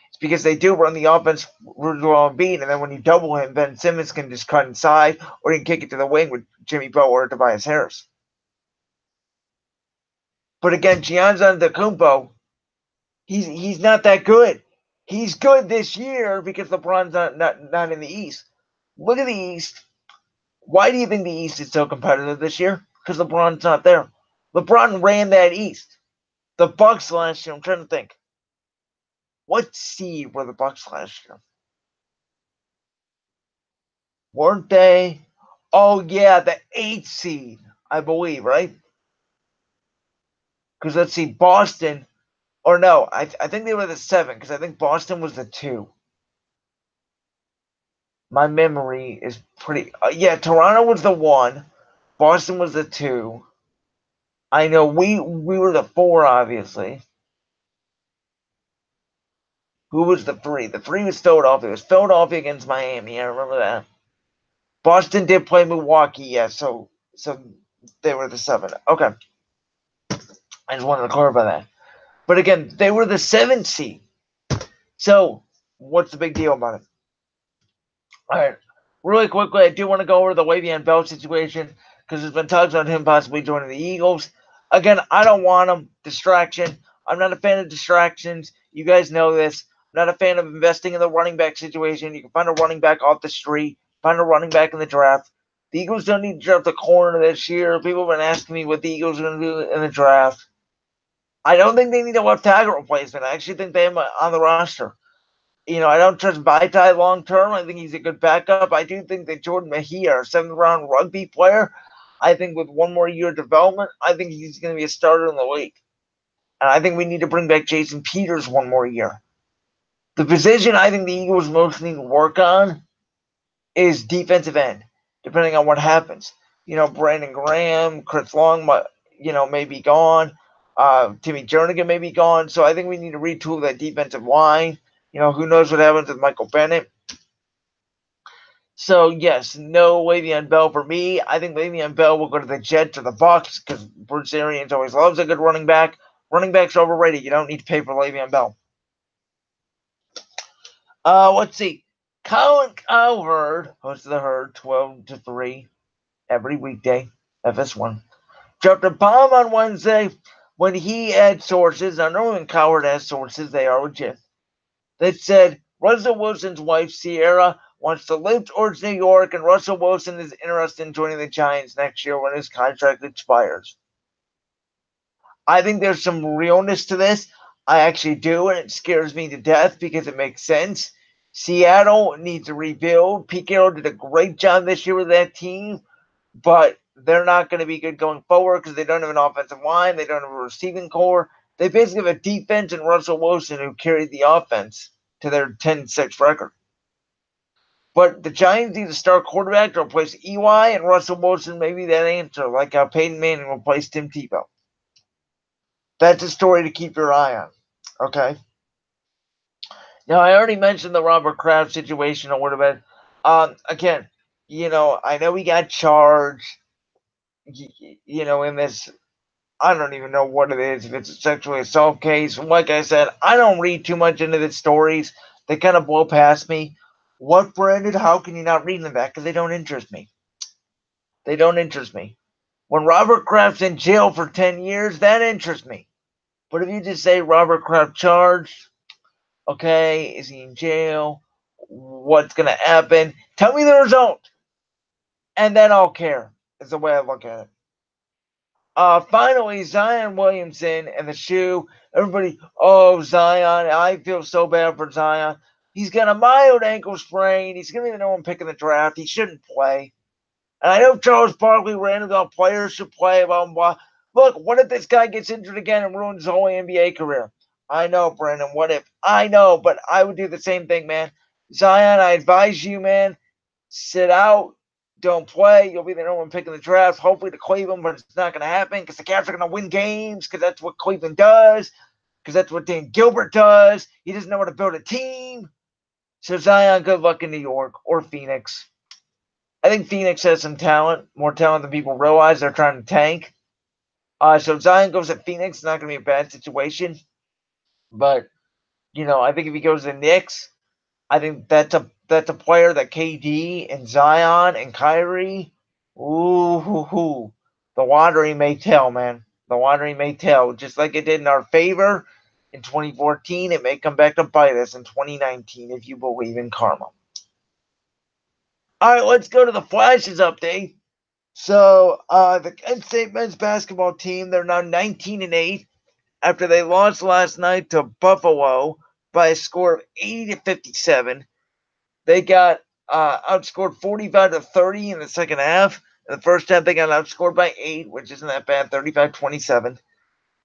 It's because they do run the offense with Joel Embiid, and then when you double him, Ben Simmons can just cut inside, or he can kick it to the wing with Jimmy Butler or Tobias Harris. But again, Giannis Antetokounmpo, he's not that good. He's good this year because LeBron's not in the East. Look at the East. Why do you think the East is so competitive this year? Because LeBron's not there. LeBron ran that East. The Bucks last year, I'm trying to think. What seed were the Bucks last year? Weren't they? Oh, yeah, the 8th seed, I believe, right? Because let's see, Boston, or no, I think they were the 7, because I think Boston was the 2. My memory is pretty... yeah, Toronto was the 1. Boston was the 2. I know we were the 4, obviously. Who was the 3? The 3 was Philadelphia. It was Philadelphia against Miami. I remember that. Boston did play Milwaukee, yeah, so they were the 7. Okay. I just wanted to clarify that. But again, they were the 7th seed. So, what's the big deal about it? All right. Really quickly, I do want to go over the Leveon Bell situation because there's been talks on him possibly joining the Eagles. Again, I don't want him. Distraction. I'm not a fan of distractions. You guys know this. I'm not a fan of investing in the running back situation. You can find a running back off the street. Find a running back in the draft. The Eagles don't need to draft a corner this year. People have been asking me what the Eagles are going to do in the draft. I don't think they need a left tackle replacement. I actually think they have him on the roster. I don't trust Vaitai long term. I think he's a good backup. I do think that Jordan Mejia, a 7th-round rugby player, I think with one more year of development, I think he's going to be a starter in the league. And I think we need to bring back Jason Peters one more year. The position I think the Eagles most need to work on is defensive end, depending on what happens. Brandon Graham, Chris Long, may be gone. Timmy Jernigan may be gone. So I think we need to retool that defensive line. Who knows what happens with Michael Bennett. So, yes, no Le'Veon Bell for me. I think Le'Veon Bell will go to the Jets or the Bucs because Bruce Arians always loves a good running back. Running backs are overrated. You don't need to pay for Le'Veon Bell. Let's see. Colin Cowherd, host of The Herd, 12 to 3, every weekday, FS1. Dropped a bomb on Wednesday. when he had sources, I know when Coward has sources, they are legit, that said Russell Wilson's wife, Sierra, wants to live towards New York, and Russell Wilson is interested in joining the Giants next year when his contract expires. I think there's some realness to this. I actually do, and it scares me to death because it makes sense. Seattle needs to rebuild. Pete Carroll did a great job this year with that team, but they're not going to be good going forward because they don't have an offensive line. They don't have a receiving core. They basically have a defense and Russell Wilson who carried the offense to their 10-6 record. But the Giants need to start quarterback to replace EY, and Russell Wilson may be that answer, like how Peyton Manning replaced Tim Tebow. That's a story to keep your eye on. Okay? Now, I already mentioned the Robert Kraft situation a little bit. Again, I know he got charged, in this, I don't even know what it is, if it's a sexual assault case. Like I said, I don't read too much into the stories. They kind of blow past me. What, Brandon? How can you not read them that? Because they don't interest me. They don't interest me. When Robert Kraft's in jail for 10 years, that interests me. But if you just say Robert Kraft charged, okay, is he in jail? What's going to happen? Tell me the result. And then I'll care, is the way I look at it. Finally, Zion Williamson and the shoe. Everybody, oh, Zion. I feel so bad for Zion. He's got a mild ankle sprain. He's going to be the one picking the draft. He shouldn't play. And I know Charles Barkley ranted about players should play, blah, blah, blah. Look, what if this guy gets injured again and ruins his whole NBA career? I know, Brandon. What if? I know, but I would do the same thing, man. Zion, I advise you, man, sit out. Don't play. You'll be the number one pick in the draft. Hopefully to Cleveland, but it's not going to happen because the Cavs are going to win games because that's what Cleveland does, because that's what Dan Gilbert does. He doesn't know how to build a team. So, Zion, good luck in New York or Phoenix. I think Phoenix has some talent, more talent than people realize. They're trying to tank. So Zion goes to Phoenix. It's not going to be a bad situation. But, I think if he goes to the Knicks, I think that's a player that KD and Zion and Kyrie, the lottery may tell, man. The lottery may tell. Just like it did in our favor in 2014, it may come back to bite us in 2019 if you believe in karma. All right, let's go to the Flashes update. So, the Kent State men's basketball team, they're now 19-8 after they lost last night to Buffalo by a score of 80-57. They got outscored 45-30 in the second half. In the first half, they got outscored by 8, which isn't that bad, 35-27.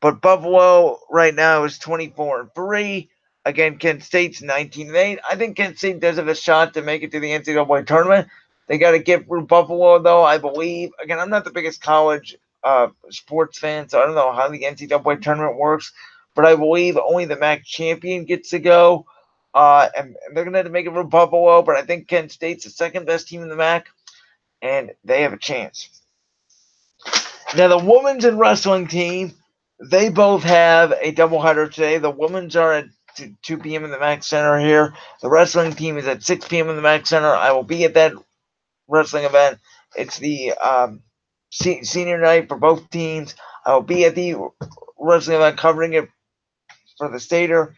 But Buffalo right now is 24-3. Again, Kent State's 19-8. I think Kent State does have a shot to make it to the NCAA tournament. They got to get through Buffalo, though, I believe. Again, I'm not the biggest college sports fan, so I don't know how the NCAA tournament works. But I believe only the MAC champion gets to go. And they're going to have to make it through Buffalo. But I think Kent State's the second best team in the MAC, and they have a chance. Now, the women's and wrestling team, they both have a doubleheader today. The women's are at 2 p.m. in the MAC Center here. The wrestling team is at 6 p.m. in the MAC Center. I will be at that wrestling event. It's the senior night for both teams. I will be at the wrestling event covering it for the Stater.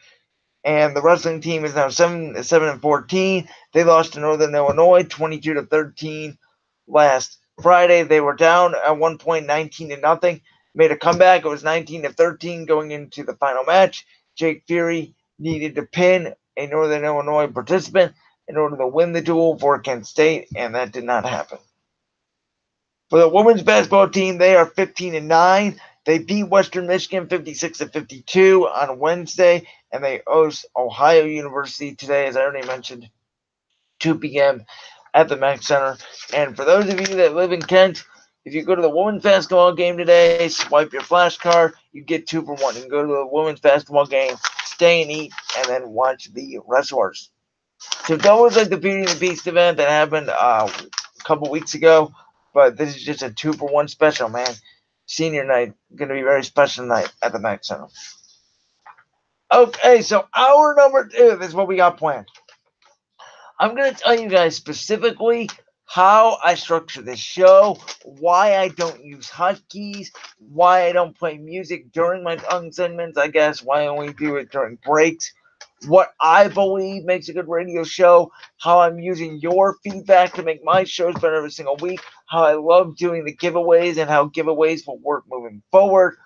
And the wrestling team is now 7-14. They lost to Northern Illinois 22-13 last Friday. They were down at one point 19-0. Made a comeback. It was 19-13 going into the final match. Jake Fury needed to pin a Northern Illinois participant in order to win the duel for Kent State, and that did not happen. For the women's basketball team, they are 15-9. They beat Western Michigan 56-52 on Wednesday, and they host Ohio University today, as I already mentioned, 2 p.m. at the MAC Center. And for those of you that live in Kent, if you go to the women's basketball game today, swipe your flash card, you get 2 for 1. You can go to the women's basketball game, stay and eat, and then watch the wrestlers. So that was like the Beauty and the Beast event that happened a couple weeks ago, but this is just a 2 for 1 special, man. Senior night, going to be a very special night at the MAC Center. Okay, so hour number 2, this is what we got planned. I'm going to tell you guys specifically how I structure this show, why I don't use hotkeys, why I don't play music during my tongue segments, I guess, why I only do it during breaks, what I believe makes a good radio show, how I'm using your feedback to make my shows better every single week, how I love doing the giveaways and how giveaways will work moving forward,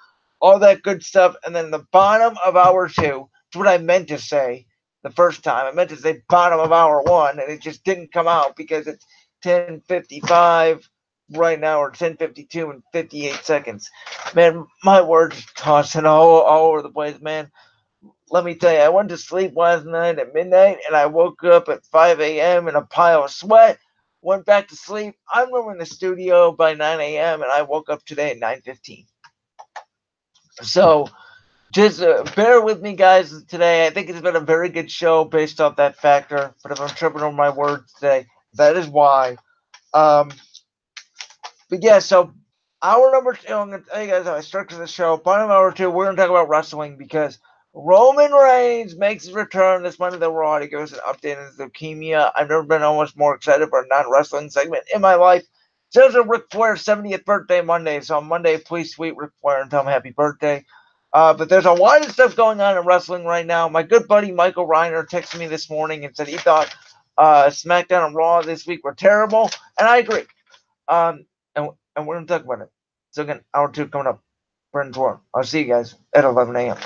all that good stuff. And then the bottom of hour 2, that's what I meant to say the first time. I meant to say bottom of hour 1, and it just didn't come out because it's 10:55 right now, or 10:52 and 58 seconds. Man, my words are tossing all over the place, man. Let me tell you, I went to sleep last night at midnight, and I woke up at 5 a.m. in a pile of sweat. Went back to sleep. I'm in the studio by 9 a.m., and I woke up today at 9:15. So just bear with me, guys, today. I think it's been a very good show based off that factor. But if I'm tripping over my words today, that is why. Um, but yeah, so hour number 2, I'm going to tell you guys how I structure the show. Bottom hour 2, we're going to talk about wrestling because Roman Reigns makes his return this Monday to Raw. He gives an update on his leukemia. I've never been almost more excited for a non-wrestling segment in my life. So it's Ric Flair's 70th birthday Monday. So on Monday, please tweet Ric Flair and tell him happy birthday. But there's a lot of stuff going on in wrestling right now. My good buddy Michael Reiner texted me this morning and said he thought SmackDown and Raw this week were terrible. And I agree. Um, and we're going to talk about it. So again, hour 2 coming up. Brandon's War. I'll see you guys at 11 a.m.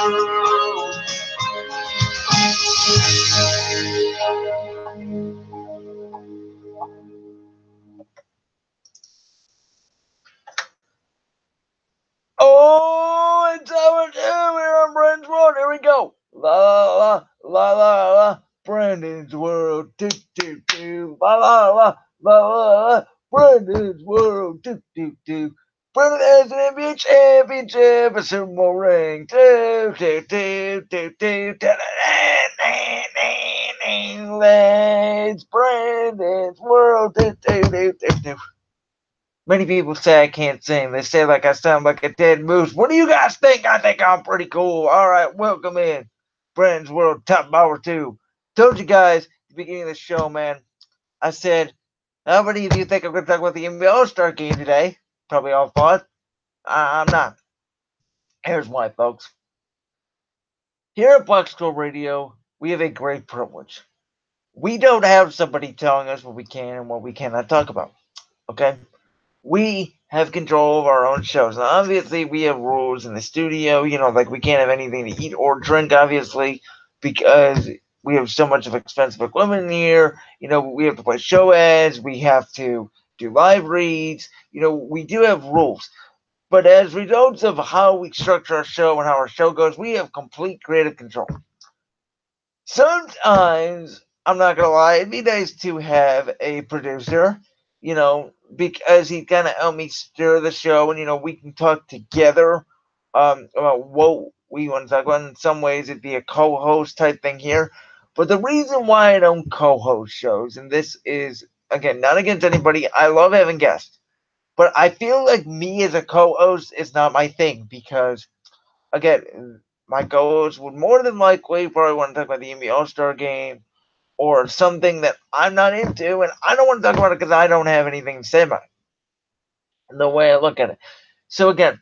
Oh, it's our turn. We're on Brandon's World. Here we go. La la la la la. Brandon's World. Do do do. La la la la la la. Brandon's World. Do do do. Brandon has an NBA championship, a Super Bowl ring. Do do do do do. Let's Brandon's World. Do do do do do. Many people say I can't sing. They say like I sound like a dead moose. What do you guys think? I think I'm pretty cool. All right, welcome in. Brandon's World Top Power 2. Told you guys at the beginning of the show, man. I said, how many of you think I'm going to talk about the NBA All-Star game today? Probably all thought. I'm not. Here's why, folks. Here at Black Skull Radio, we have a great privilege. We don't have somebody telling us what we can and what we cannot talk about. Okay? We have control of our own shows. Now, obviously, we have rules in the studio. Like we can't have anything to eat or drink, obviously, because we have so much of expensive equipment in here. We have to play show ads. We have to do live reads. We do have rules. But as results of how we structure our show and how our show goes, we have complete creative control. Sometimes, I'm not going to lie, it'd be nice to have a producer, because he kind of helped me steer the show, and, we can talk together about what we want to talk about. In some ways, it'd be a co-host type thing here. But the reason why I don't co-host shows, and this is, again, not against anybody, I love having guests. But I feel like me as a co-host is not my thing because, again, my co-host would more than likely probably want to talk about the NBA All-Star game or something that I'm not into, and I don't want to talk about it because I don't have anything to say about it. The way I look at it. So again,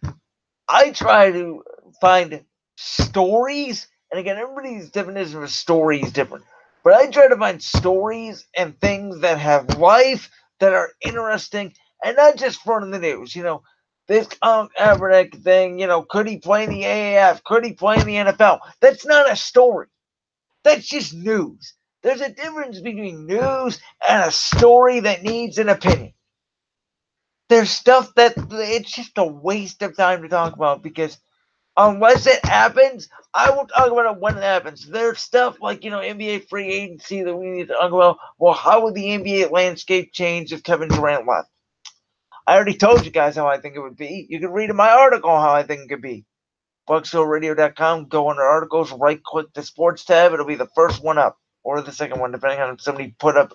I try to find stories, and again, everybody's definition of a story is different. But I try to find stories and things that have life, that are interesting, and not just for the news. This Kaepernick thing, could he play in the AAF? Could he play in the NFL? That's not a story. That's just news. There's a difference between news and a story that needs an opinion. There's stuff that it's just a waste of time to talk about because unless it happens, I will talk about it when it happens. There's stuff like, NBA free agency that we need to talk about. Well, how would the NBA landscape change if Kevin Durant left? I already told you guys how I think it would be. You can read in my article how I think it could be. BuckShowRadio.com, go under articles, right-click the sports tab. It'll be the first one up, or the second one, depending on if somebody put up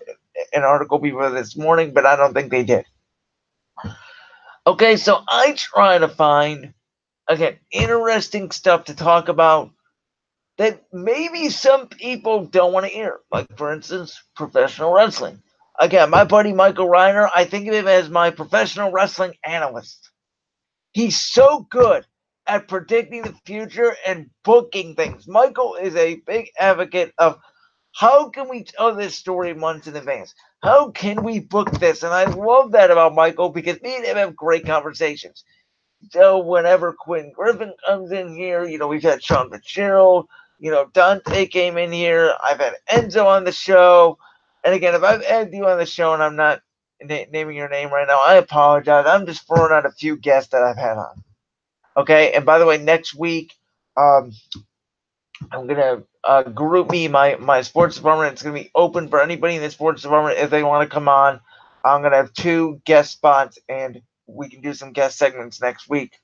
an article before this morning, but I don't think they did. Okay, so I try to find, again, interesting stuff to talk about that maybe some people don't want to hear. Like, for instance, professional wrestling. Again, my buddy Michael Reiner, I think of him as my professional wrestling analyst. He's so good at predicting the future and booking things. Michael is a big advocate of how can we tell this story months in advance? How can we book this? And I love that about Michael because me and him have great conversations. So whenever Quinn Griffin comes in here, we've had Sean Fitzgerald, Dante came in here. I've had Enzo on the show. And again, if I've had you on the show and I'm not naming your name right now, I apologize. I'm just throwing out a few guests that I've had on. Okay, and by the way, next week, I'm going to group me, my sports department. It's going to be open for anybody in the sports department if they want to come on. I'm going to have 2 guest spots, and we can do some guest segments next week.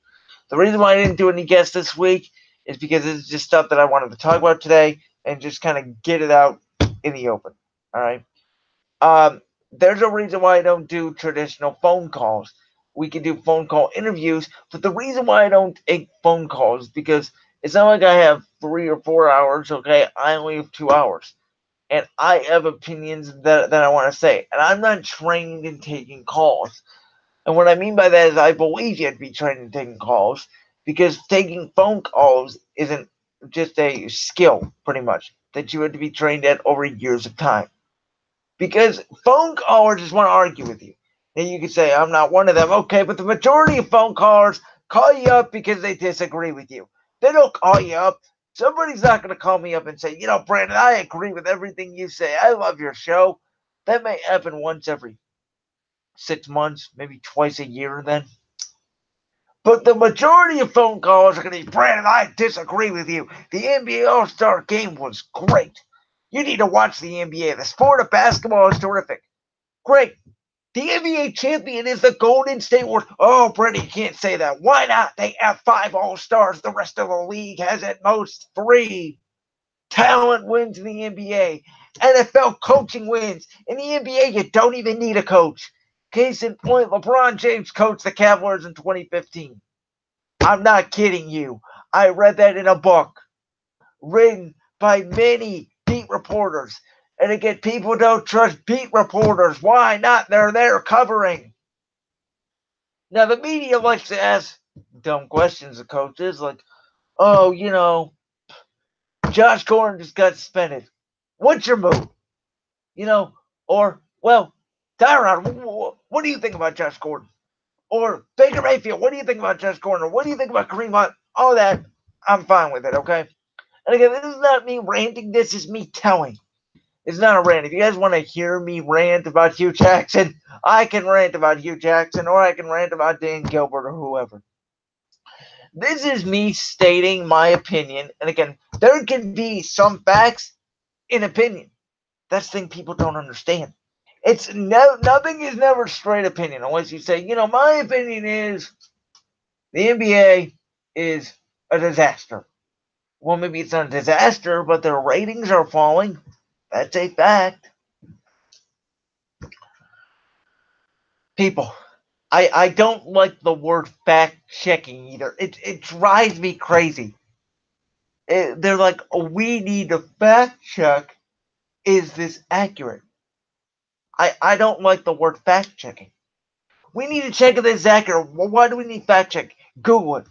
The reason why I didn't do any guests this week is because it's just stuff that I wanted to talk about today and just kind of get it out in the open. All right. There's a reason why I don't do traditional phone calls. We can do phone call interviews, but the reason why I don't take phone calls is because it's not like I have 3 or 4 hours, okay? I only have 2 hours. And I have opinions that I want to say. And I'm not trained in taking calls. And what I mean by that is I believe you have to be trained in taking calls because taking phone calls isn't just a skill, pretty much, that you have to be trained at over years of time. Because phone callers just want to argue with you. And you can say, I'm not one of them. Okay, but the majority of phone callers call you up because they disagree with you. They don't call you up Somebody's not going to call me up and say, you know, Brandon, I agree with everything you say. I love your show. That may happen once every 6 months, maybe twice a year then. But the majority of phone calls are going to be, Brandon, I disagree with you. The NBA All-Star Game was great. You need to watch the NBA. The sport of basketball is terrific. Great. The NBA champion is the Golden State Warriors. Oh, Brandon, you can't say that. Why not? They have 5 All-Stars. The rest of the league has at most 3. Talent wins in the NBA. NFL coaching wins. In the NBA, you don't even need a coach. Case in point, LeBron James coached the Cavaliers in 2015. I'm not kidding you. I read that in a book written by many beat reporters. And again, people don't trust beat reporters. Why not? They're there covering. Now, the media likes to ask dumb questions of coaches like, oh, you know, Josh Gordon just got suspended. What's your move? You know, or, well, Tyrod, what do you think about Josh Gordon? Or Baker Mayfield, what do you think about Josh Gordon? Or what do you think about Kareem Hunt? All that, I'm fine with it, okay? And again, this is not me ranting. This is me telling. It's not a rant. If you guys want to hear me rant about Hugh Jackson, I can rant about Hugh Jackson, or I can rant about Dan Gilbert or whoever. This is me stating my opinion. And again, there can be some facts in opinion. That's the thing people don't understand. It's nothing is never straight opinion unless you say, you know, my opinion is the NBA is a disaster. Well, maybe it's not a disaster, but their ratings are falling. That's a fact. People, I don't like the word fact checking either. It drives me crazy. They're like, oh, we need to fact check. Is this accurate? I don't like the word fact checking. We need to check if this is accurate. Well, why do we need fact check? Google it.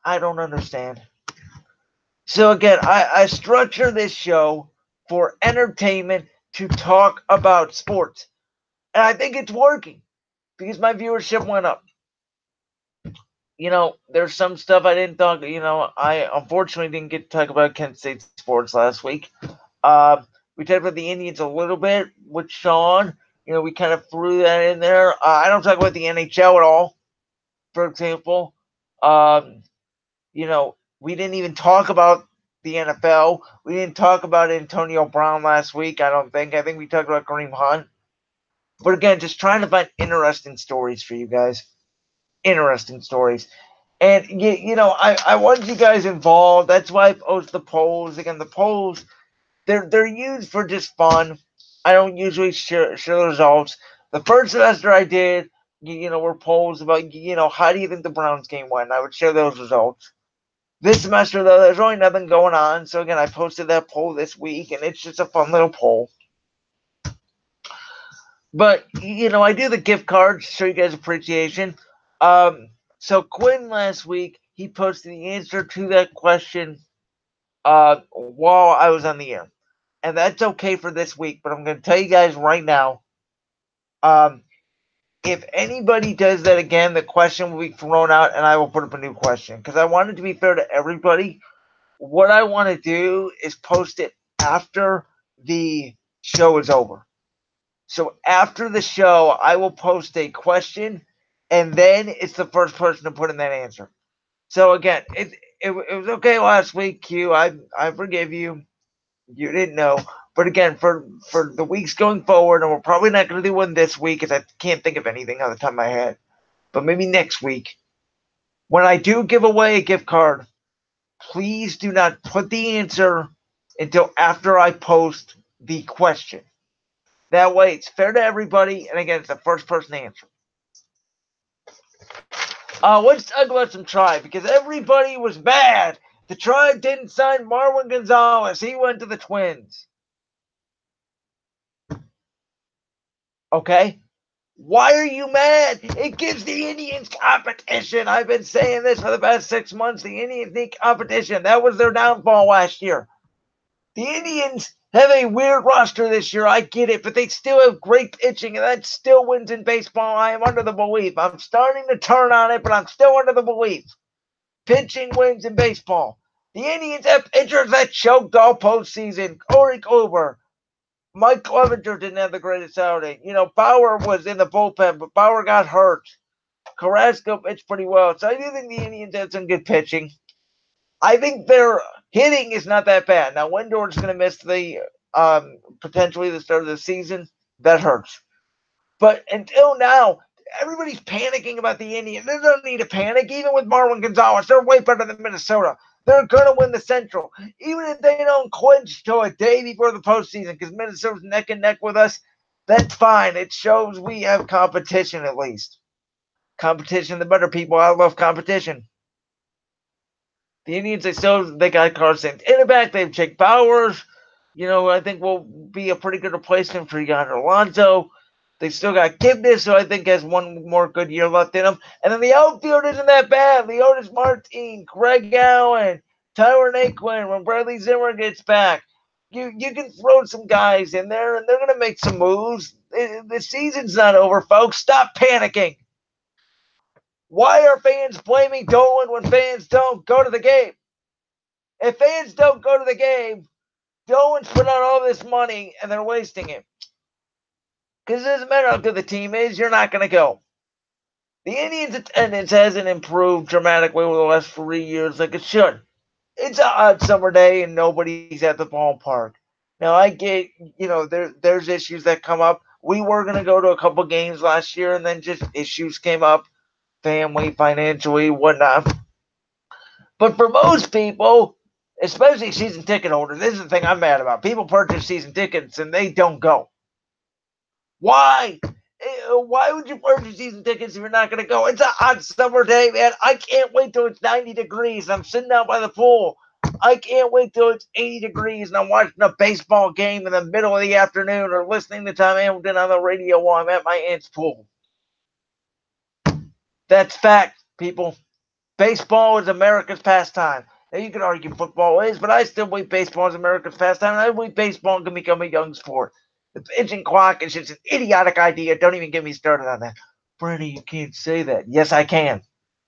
I don't understand. So again, I structure this show for entertainment to talk about sports. And I think it's working because my viewership went up. You know, there's some stuff I didn't talk, you know, I unfortunately didn't get to talk about Kent State sports last week. We talked about the Indians a little bit with Sean. You know, we kind of threw that in there. I don't talk about the NHL at all, for example. You know, we didn't even talk about the NFL. We didn't talk about Antonio Brown last week, I don't think. I think we talked about Kareem Hunt. But again, just trying to find interesting stories for you guys. Interesting stories. And, you know, I want you guys involved. That's why I post the polls. Again, the polls, they're used for just fun. I don't usually share the results. The first semester I did, you know, were polls about, you know, how do you think the Browns game went? I would share those results. This semester, though, there's really nothing going on. So, again, I posted that poll this week, and it's just a fun little poll. But, you know, I do the gift cards to show you guys appreciation. So Quinn last week, he posted the answer to that question while I was on the air. And that's okay for this week, but I'm going to tell you guys right now, if anybody does that again, the question will be thrown out and I will put up a new question. Because I want it to be fair to everybody. What I want to do is post it after the show is over. So after the show, I will post a question, and then it's the first person to put in that answer. So again, it was okay last week, Q. I forgive you. You didn't know. But again, for the weeks going forward, and we're probably not going to do one this week because I can't think of anything on the top of my head. But maybe next week. When I do give away a gift card, please do not put the answer until after I post the question. That way it's fair to everybody, and again, it's the first person to answer. Let's talk about some Tribe, because everybody was mad. The Tribe didn't sign Marwin Gonzalez. He went to the Twins. Okay? Why are you mad? It gives the Indians competition. I've been saying this for the past 6 months. The Indians need competition. That was their downfall last year. The Indians have a weird roster this year. I get it, but they still have great pitching, and that still wins in baseball. I am under the belief. I'm starting to turn on it, but I'm still under the belief. Pitching wins in baseball. The Indians have pitchers that choked all postseason. Corey Kluber. Mike Clevenger didn't have the greatest outing. Bauer was in the bullpen, but Bauer got hurt. Carrasco pitched pretty well. So I do think the Indians had some good pitching. I think their hitting is not that bad. Now, Windor's going to miss the potentially the start of the season. That hurts. But until now, everybody's panicking about the Indians. There's no need to panic. Even with Marwin Gonzalez, they're way better than Minnesota. They're going to win the Central. Even if they don't clinch till a day before the postseason, because Minnesota's neck and neck with us, that's fine. It shows we have competition at least. Competition, the better people. I love competition. The Indians, they got Carson in the back. They have Jake Bowers. I think will be a pretty good replacement for Yonder Alonso. They still got Gibness, who I think has one more good year left in him. And then the outfield isn't that bad. Leotis Martin, Greg Allen, Tyler Naquin, when Bradley Zimmer gets back. You can throw some guys in there, and they're going to make some moves. The season's not over, folks. Stop panicking. Why are fans blaming Dolan when fans don't go to the game? If fans don't go to the game, Dolan's put out all this money, and they're wasting it. Because it doesn't matter how good the team is, you're not going to go. The Indians' attendance hasn't improved dramatically over the last 3 years like it should. It's a hot summer day and nobody's at the ballpark. Now, I get, there's issues that come up. We were going to go to a couple games last year, and then just issues came up, family, financially, whatnot. But for most people, especially season ticket holders, this is the thing I'm mad about. People purchase season tickets and they don't go. Why? Why would you purchase season tickets if you're not going to go? It's a hot summer day, man. I can't wait till it's 90 degrees. I'm sitting out by the pool. I can't wait till it's 80 degrees and I'm watching a baseball game in the middle of the afternoon or listening to Tom Hamilton on the radio while I'm at my aunt's pool. That's fact, people. Baseball is America's pastime. Now, you can argue football is, but I still believe baseball is America's pastime. I believe baseball can become a young sport. The pitching clock is just an idiotic idea. Don't even get me started on that. Bernie, you can't say that. Yes, I can.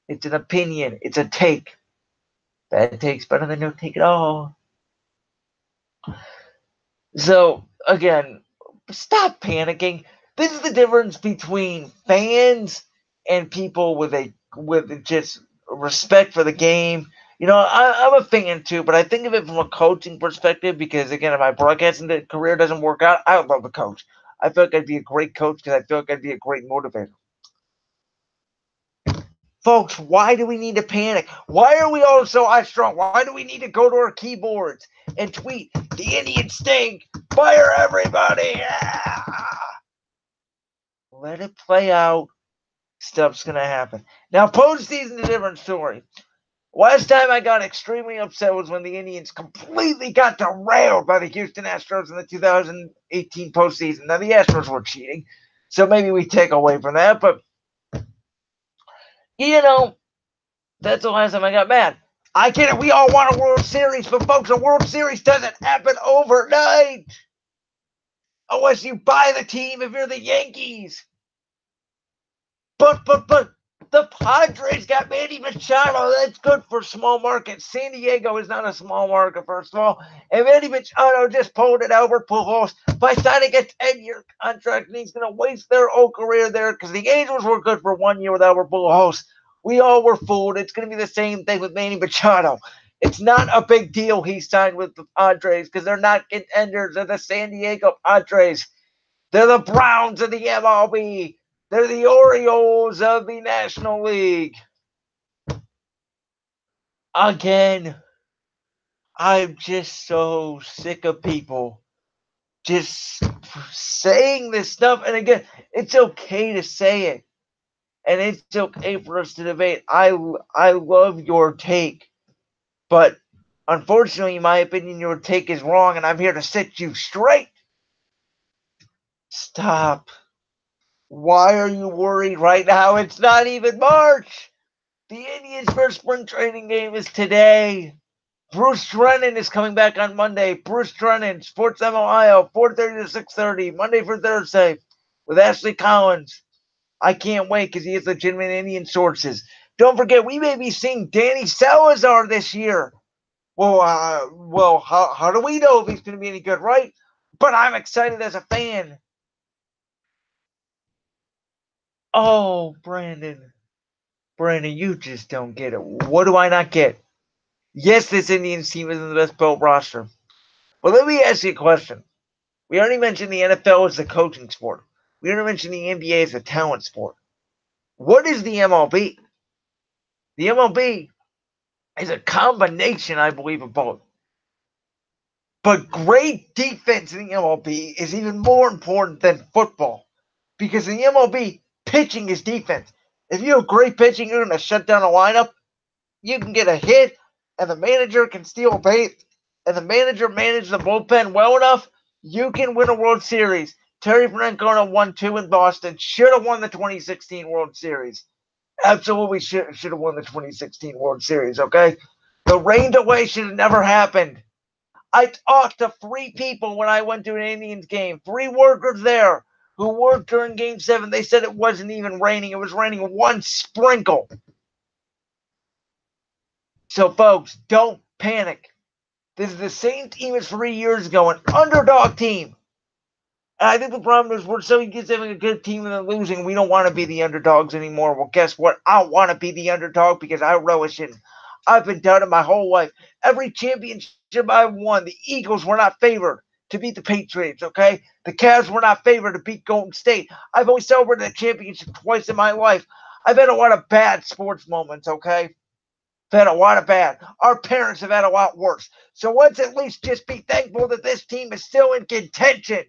It's an opinion. It's a take. Bad take's better than no take at all. So, again, stop panicking. This is the difference between fans and people with just respect for the game. I'm a fan too, but I think of it from a coaching perspective because, again, if my broadcasting career doesn't work out, I would love to coach. I feel like I'd be a great coach because I feel like I'd be a great motivator. Folks, why do we need to panic? Why are we all so high strung? Why do we need to go to our keyboards and tweet, "The Indians stink, fire everybody"? Let it play out. Stuff's going to happen. Now, postseason's a different story. Last time I got extremely upset was when the Indians completely got derailed by the Houston Astros in the 2018 postseason. Now, the Astros were cheating, so maybe we take away from that, but, that's the last time I got mad. I get it. We all want a World Series, but, folks, a World Series doesn't happen overnight unless you buy the team if you're the Yankees. But the Padres got Manny Machado. That's good for small markets. San Diego is not a small market, first of all. And Manny Machado just pulled at Albert Pujols by signing a 10-year contract, and he's going to waste their whole career there because the Angels were good for 1 year with Albert Pujols. We all were fooled. It's going to be the same thing with Manny Machado. It's not a big deal he signed with the Padres because they're not contenders. They're the San Diego Padres. They're the Browns of the MLB. They're the Orioles of the National League. Again, I'm just so sick of people just saying this stuff. And again, it's okay to say it. And it's okay for us to debate. I love your take. But unfortunately, in my opinion, your take is wrong. And I'm here to set you straight. Stop. Why are you worried right now? It's not even March. The Indians' first spring training game is today. Bruce Drennan is coming back on Monday. Bruce Drennan, Sports M Ohio, 4:30 to 6:30, Monday for Thursday, with Ashley Collins. I can't wait because he has legitimate Indian sources. Don't forget, we may be seeing Danny Salazar this year. Well, how do we know if he's going to be any good, right? But I'm excited as a fan. Oh, Brandon, you just don't get it. What do I not get? Yes, this Indians team is in the best built roster. But let me ask you a question. We already mentioned the NFL as a coaching sport. We already mentioned the NBA as a talent sport. What is the MLB? The MLB is a combination, I believe, of both. But great defense in the MLB is even more important than football. Because in the MLB, pitching is defense. If you have great pitching, you're going to shut down a lineup. You can get a hit, and the manager can steal a base, and the manager managed the bullpen well enough, you can win a World Series. Terry Francona won 2 in Boston. Should have won the 2016 World Series. Absolutely should have won the 2016 World Series, okay? The rain delay should have never happened. I talked to 3 people when I went to an Indians game. 3 workers there who worked during Game 7. They said it wasn't even raining. It was raining 1 sprinkle. So, folks, don't panic. This is the same team as 3 years ago, an underdog team. And I think the problem is we're so used to having a good team and then losing, we don't want to be the underdogs anymore. Well, guess what? I want to be the underdog because I relish it. I've been down it my whole life. Every championship I've won, the Eagles were not favored to beat the Patriots, okay? The Cavs were not favored to beat Golden State. I've only celebrated a championship twice in my life. I've had a lot of bad sports moments, okay? I've had a lot of bad. Our parents have had a lot worse. So let's at least just be thankful that this team is still in contention.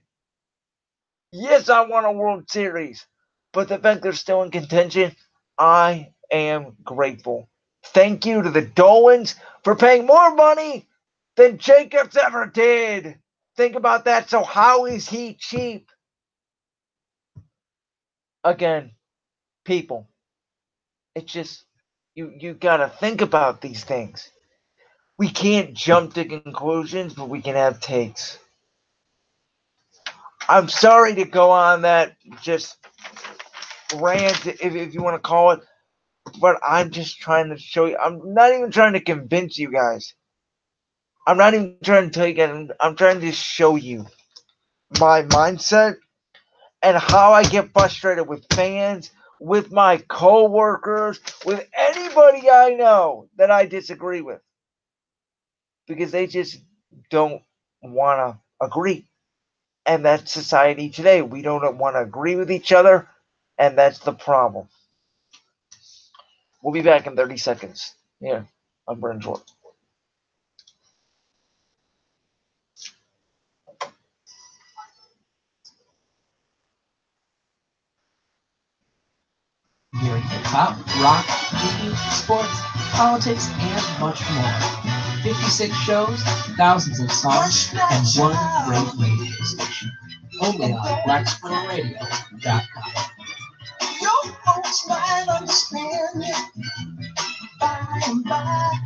Yes, I won a World Series, but the fact they're still in contention, I am grateful. Thank you to the Dolans for paying more money than Jacobs ever did. Think about that. So how is he cheap? Again, people, it's just you gotta think about these things. We can't jump to conclusions, but we can have takes. I'm sorry to go on that just rant, if you want to call it, but I'm just trying to show you. I'm not even trying to convince you guys. I'm not even trying to tell you guys. I'm trying to show you my mindset and how I get frustrated with fans, with my coworkers, with anybody I know that I disagree with. Because they just don't want to agree. And that's society today. We don't want to agree with each other, and that's the problem. We'll be back in 30 seconds. Yeah, I'm Brent Short. Hearing hip hop, rock, indie, sports, politics, and much more. 56 shows, thousands of songs, and one great radio station. Only on BlackSquirrelRadio.com. Your folks might understand it by and by.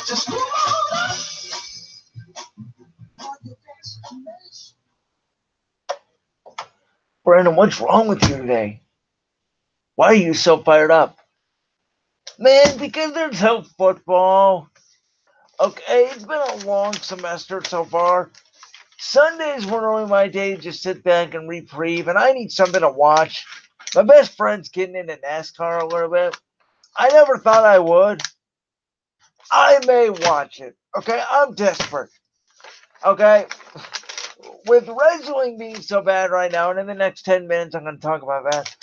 Just move on up. Brandon, what's wrong with you today? Why are you so fired up? Man, because there's no football. Okay, it's been a long semester so far. Sundays were normally my day to just sit back and reprieve, and I need something to watch. My best friend's getting into NASCAR a little bit. I never thought I would. I may watch it. Okay, I'm desperate. Okay, with wrestling being so bad right now, and in the next 10 minutes I'm going to talk about that,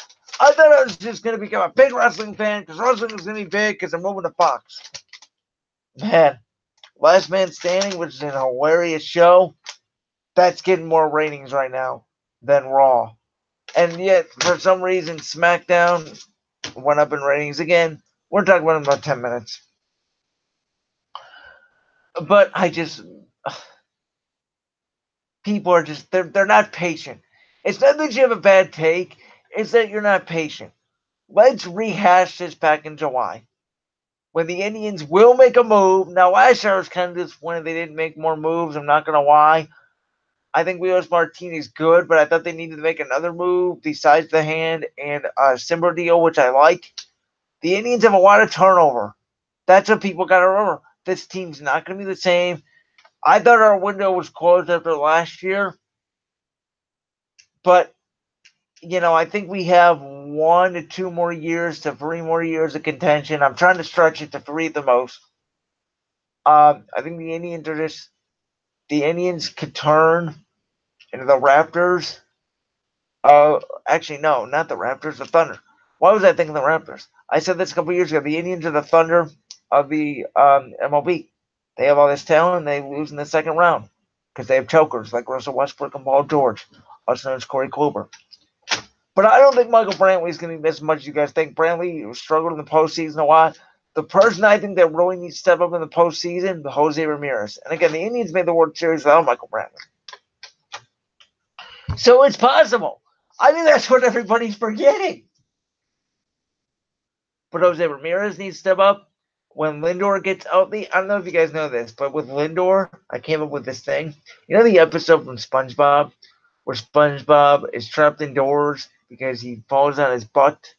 I thought I was just going to become a big wrestling fan because wrestling is going to be big because I'm moving to Fox. Man, Last Man Standing, which is an hilarious show, that's getting more ratings right now than Raw. And yet, for some reason, SmackDown went up in ratings again. We're talking about it in about 10 minutes. But people are just, they're not patient. It's not that you have a bad take, it's that you're not patient. Let's rehash this back in July. when the Indians will make a move. Now, last year I was kind of disappointed they didn't make more moves. I'm not going to lie. I think Leos Martinez is good, but I thought they needed to make another move besides the hand and Simber deal, which I like. The Indians have a lot of turnover. That's what people got to remember. This team's not going to be the same. I thought our window was closed after last year, but I think we have 1 to 2 more years to 3 more years of contention. I'm trying to stretch it to 3 at the most. I think the Indians could turn into the Raptors. Actually, no, not the Raptors, the Thunder. Why was I thinking the Raptors? I said this a couple years ago. The Indians are the Thunder of the MLB. They have all this talent, and they lose in the second round because they have chokers like Russell Westbrook and Paul George, also known as Corey Kluber. But I don't think Michael Brantley is going to be missed as much as you guys think. Brantley struggled in the postseason a lot. The person I think that really needs to step up in the postseason, Jose Ramirez. And again, the Indians made the World Series without Michael Brantley. So it's possible. I think that's what everybody's forgetting. But Jose Ramirez needs to step up. When Lindor gets out I don't know if you guys know this, but with Lindor, I came up with this thing. You know the episode from SpongeBob where SpongeBob is trapped indoors because he falls on his butt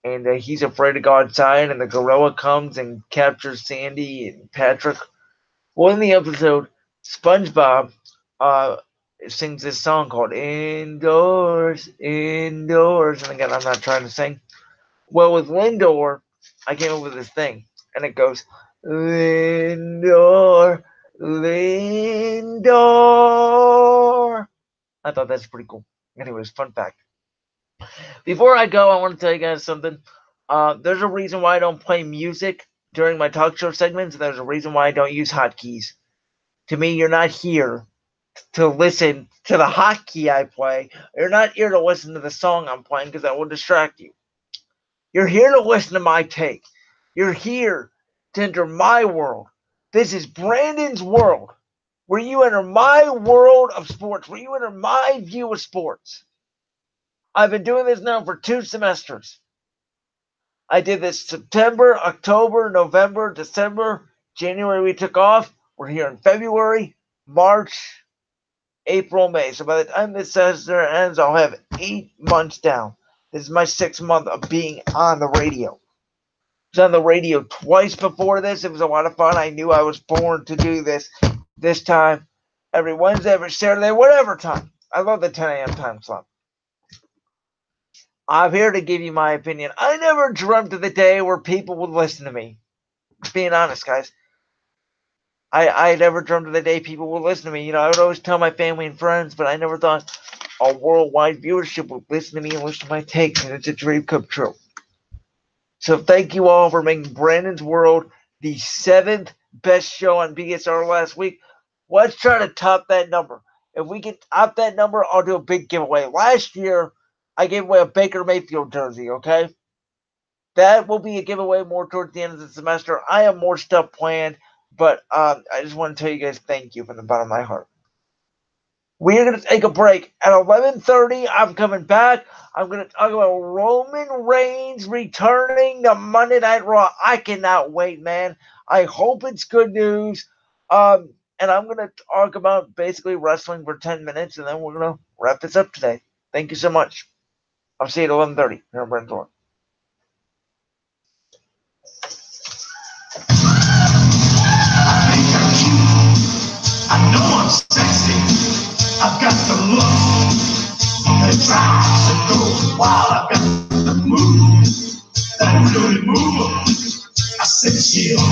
and he's afraid to go outside, and the gorilla comes and captures Sandy and Patrick. Well, in the episode, SpongeBob sings this song called Indoors, Indoors. And again, I'm not trying to sing. Well, with Lindor, I came up with this thing, and it goes, Lindor, Lindor. I thought that's pretty cool. Anyways, fun fact. Before I go, I want to tell you guys something. There's a reason why I don't play music during my talk show segments, and there's a reason why I don't use hotkeys. To me, you're not here to listen to the hotkey I play. You're not here to listen to the song I'm playing because that will distract you. You're here to listen to my take. You're here to enter my world. This is Brandon's world, where you enter my world of sports, where you enter my view of sports. I've been doing this now for 2 semesters. I did this September, October, November, December, January we took off. We're here in February, March, April, May. So by the time this semester ends, I'll have 8 months down. This is my 6th month of being on the radio. I was on the radio twice before this. It was a lot of fun. I knew I was born to do this time, every Wednesday, every Saturday, whatever time. I love the 10 a.m. time slot. I'm here to give you my opinion. I never dreamt of the day where people would listen to me. Being honest, guys. I never dreamt of the day people would listen to me. I would always tell my family and friends, but I never thought a worldwide viewership would listen to me and listen to my takes, and it's a dream come true. So thank you all for making Brandon's World the 7th best show on BSR last week. Let's try to top that number. If we can top that number, I'll do a big giveaway. Last year, I gave away a Baker Mayfield jersey, okay? That will be a giveaway more towards the end of the semester. I have more stuff planned, but I just want to tell you guys thank you from the bottom of my heart. We're going to take a break. At 11:30, I'm coming back. I'm going to talk about Roman Reigns returning to Monday Night Raw. I cannot wait, man. I hope it's good news. And I'm going to talk about basically wrestling for 10 minutes, and then we're going to wrap this up today. Thank you so much. I'll see you at 11:30 here on Brandon's World. I know I'm sexy. I've got the look that drives to go wild. I've got the move that really moves. I said chill.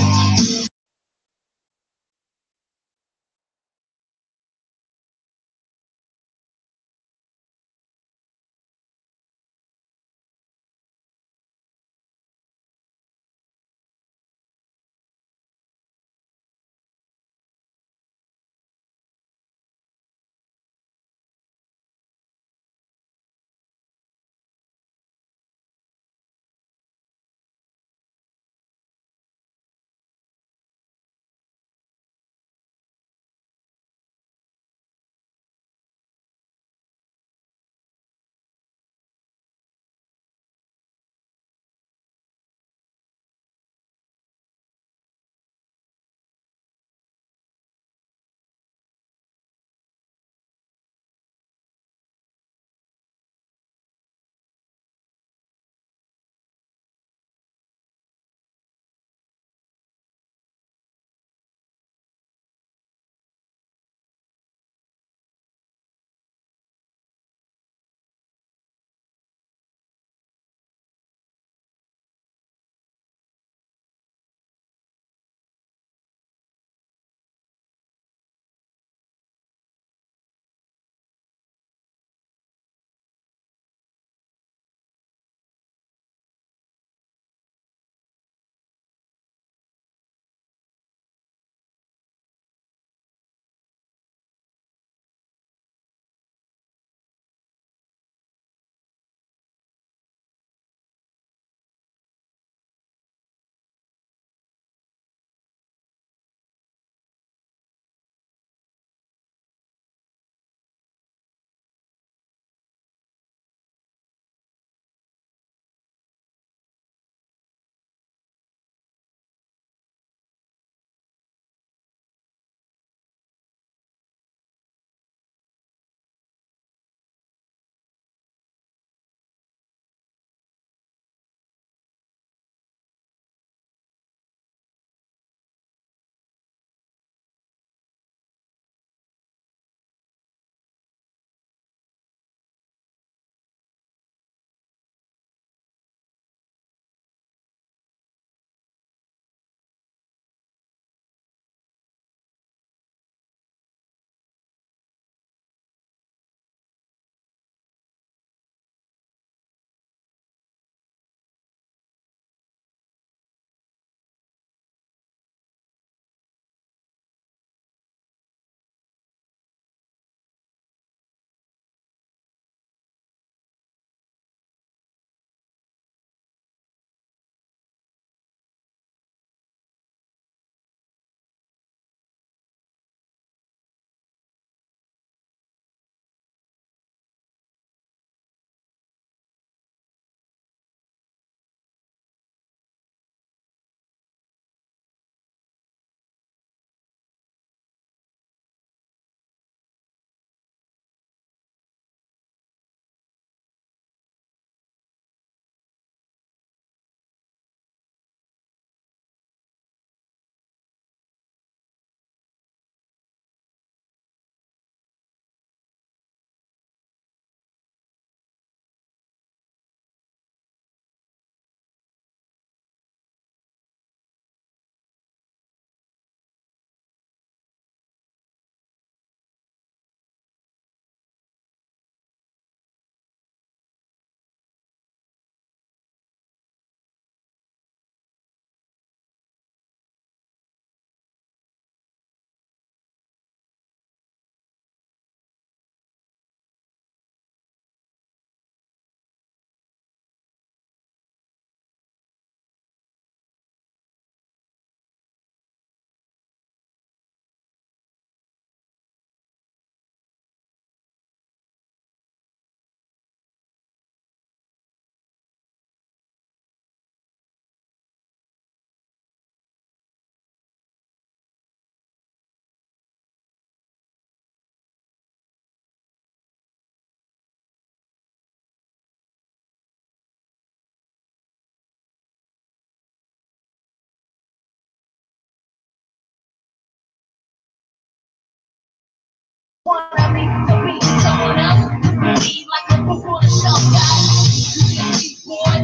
wanna be someone else. Be like a book on a shelf, guys. You can be boy.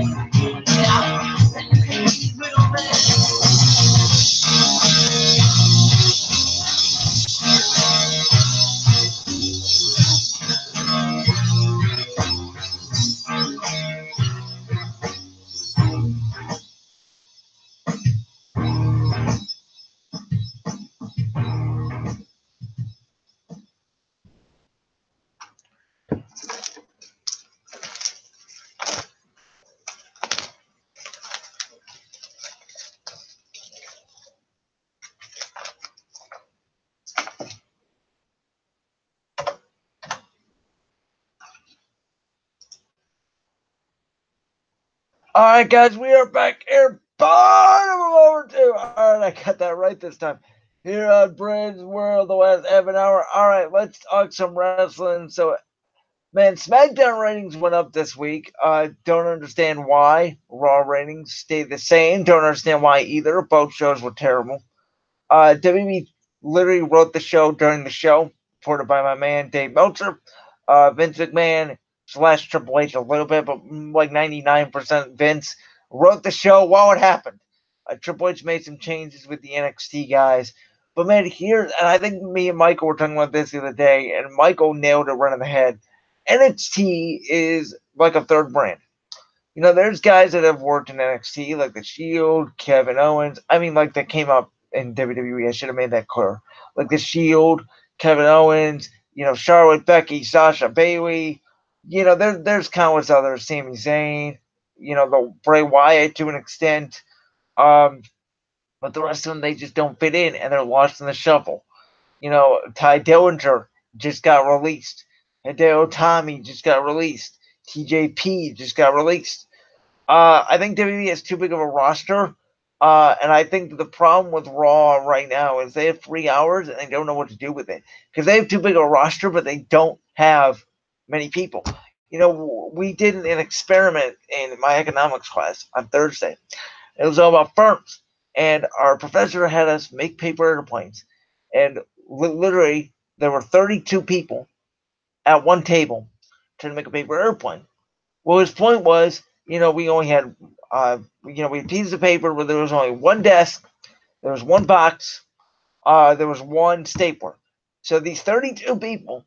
Yeah. And you can be little man. All right, guys, we are back here. Bottom of over 2. All right, I got that right this time. Here on Brand's World, the last half an hour. All right, let's talk some wrestling. So, man, SmackDown ratings went up this week. Don't understand why. Raw ratings stayed the same. Don't understand why either. Both shows were terrible. WWE literally wrote the show during the show, reported by my man Dave Meltzer. Vince McMahon / Triple H a little bit, but like 99% Vince wrote the show while it happened. Triple H made some changes with the NXT guys. But man, here, and I think me and Michael were talking about this the other day, and Michael nailed it right on the head. NXT is like a third brand. You know, there's guys that have worked in NXT, like The Shield, Kevin Owens. I mean, like, that came up in WWE. I should have made that clear. Like The Shield, Kevin Owens, you know, Charlotte, Becky, Sasha, Bailey. You know, there's countless others. Sami Zayn, you know, the Bray Wyatt to an extent. But the rest of them, they just don't fit in, and they're lost in the shuffle. You know, Ty Dillinger just got released. Hideo Itami just got released. TJP just got released. I think WWE has too big of a roster. And I think the problem with Raw right now is they have 3 hours and they don't know what to do with it. Because they have too big of a roster, but they don't have many people. You know, we did an experiment in my economics class on Thursday. It was all about firms. And our professor had us make paper airplanes. And literally, there were 32 people at one table trying to make a paper airplane. Well, his point was, you know, we only had, we had pieces of paper where there was only one desk, there was one box, there was one stapler. So these 32 people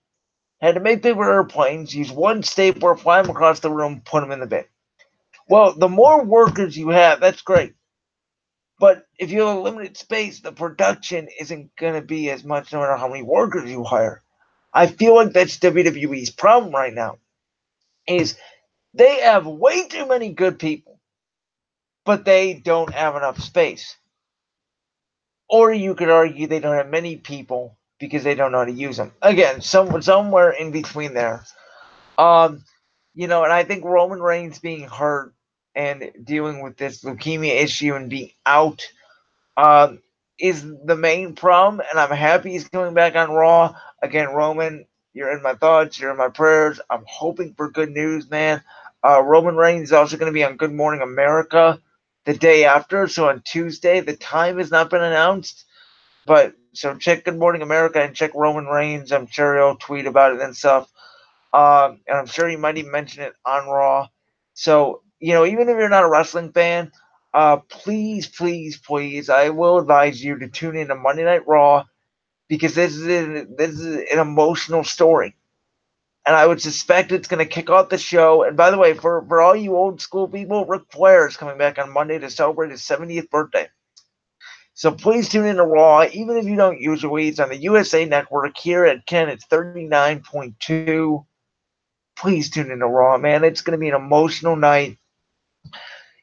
had to make paper airplanes, use one stapler, fly them across the room, put them in the bin. Well, the more workers you have, that's great. But if you have a limited space, the production isn't going to be as much no matter how many workers you hire. I feel like that's WWE's problem right now, is they have way too many good people, but they don't have enough space. Or you could argue they don't have many people because they don't know how to use them. Again, somewhere in between there. You know, and I think Roman Reigns being hurt and dealing with this leukemia issue and being out is the main problem. And I'm happy he's coming back on Raw. Again, Roman, you're in my thoughts, you're in my prayers. I'm hoping for good news, man. Roman Reigns is also going to be on Good Morning America the day after. So on Tuesday, the time has not been announced. But so check Good Morning America and check Roman Reigns. I'm sure he'll tweet about it and stuff. And I'm sure he might even mention it on Raw. So, you know, even if you're not a wrestling fan, please, please, please, I will advise you to tune in to Monday Night Raw because this is an emotional story. And I would suspect it's going to kick off the show. And by the way, for all you old school people, Ric Flair is coming back on Monday to celebrate his 70th birthday. So please tune in to Raw, even if you don't usually. It's on the USA Network. Here at Ken, it's 39.2. Please tune in to Raw, man. It's going to be an emotional night.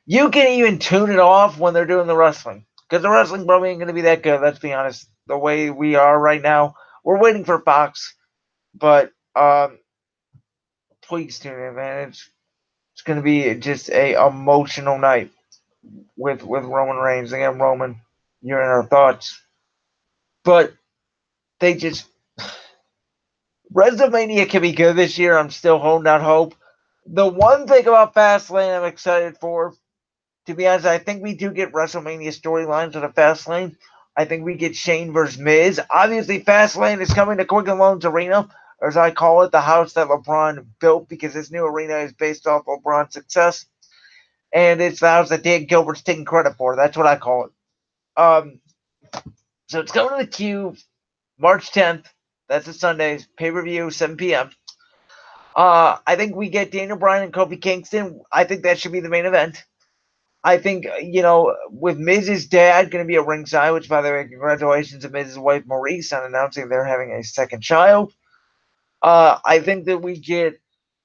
You can even tune it off when they're doing the wrestling. Because the wrestling probably ain't going to be that good, let's be honest. The way we are right now. We're waiting for Fox. But please tune in, man. It's going to be just a emotional night with Roman Reigns. Again, Roman, you're in our thoughts. But they just... WrestleMania can be good this year. I'm still holding out hope. The one thing about Fastlane I'm excited for, to be honest, I think we do get WrestleMania storylines on a Fastlane. I think we get Shane versus Miz. Obviously, Fastlane is coming to Quicken Loans Arena, or as I call it, the house that LeBron built, because this new arena is based off LeBron's success. And it's the house that Dan Gilbert's taking credit for. That's what I call it. So it's coming to the Cube, March 10th. That's a Sunday. Pay-per-view, 7 p.m. I think we get Daniel Bryan and Kofi Kingston. I think that should be the main event. I think, with Miz's dad going to be at ringside, which, by the way, congratulations to Miz's wife, Maurice, on announcing they're having a second child. I think that we get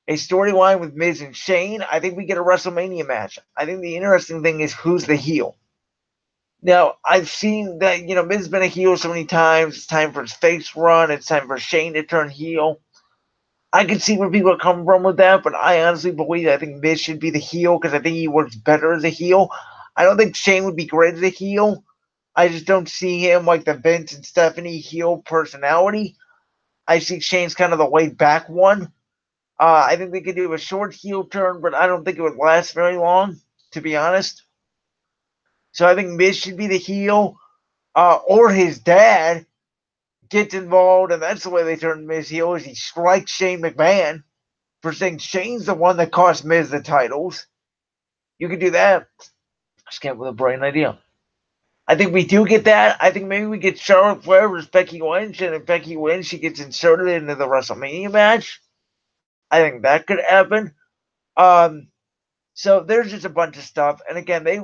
a storyline with Miz and Shane. I think we get a WrestleMania match. I think the interesting thing is who's the heel. Now, I've seen that, Miz has been a heel so many times. It's time for his face run. It's time for Shane to turn heel. I can see where people are coming from with that, but I honestly believe I think Miz should be the heel because I think he works better as a heel. I don't think Shane would be great as a heel. I just don't see him like the Vince and Stephanie heel personality. I see Shane's kind of the laid back one. I think they could do a short heel turn, but I don't think it would last very long, to be honest. So I think Miz should be the heel, or his dad gets involved, and that's the way they turn Miz heel, is he strikes Shane McMahon for saying Shane's the one that cost Miz the titles. You could do that. Just came up with a brilliant idea. I think we do get that. I think maybe we get Charlotte Flair versus Becky Lynch, and if Becky wins, she gets inserted into the WrestleMania match. I think that could happen. So there's just a bunch of stuff, and again, they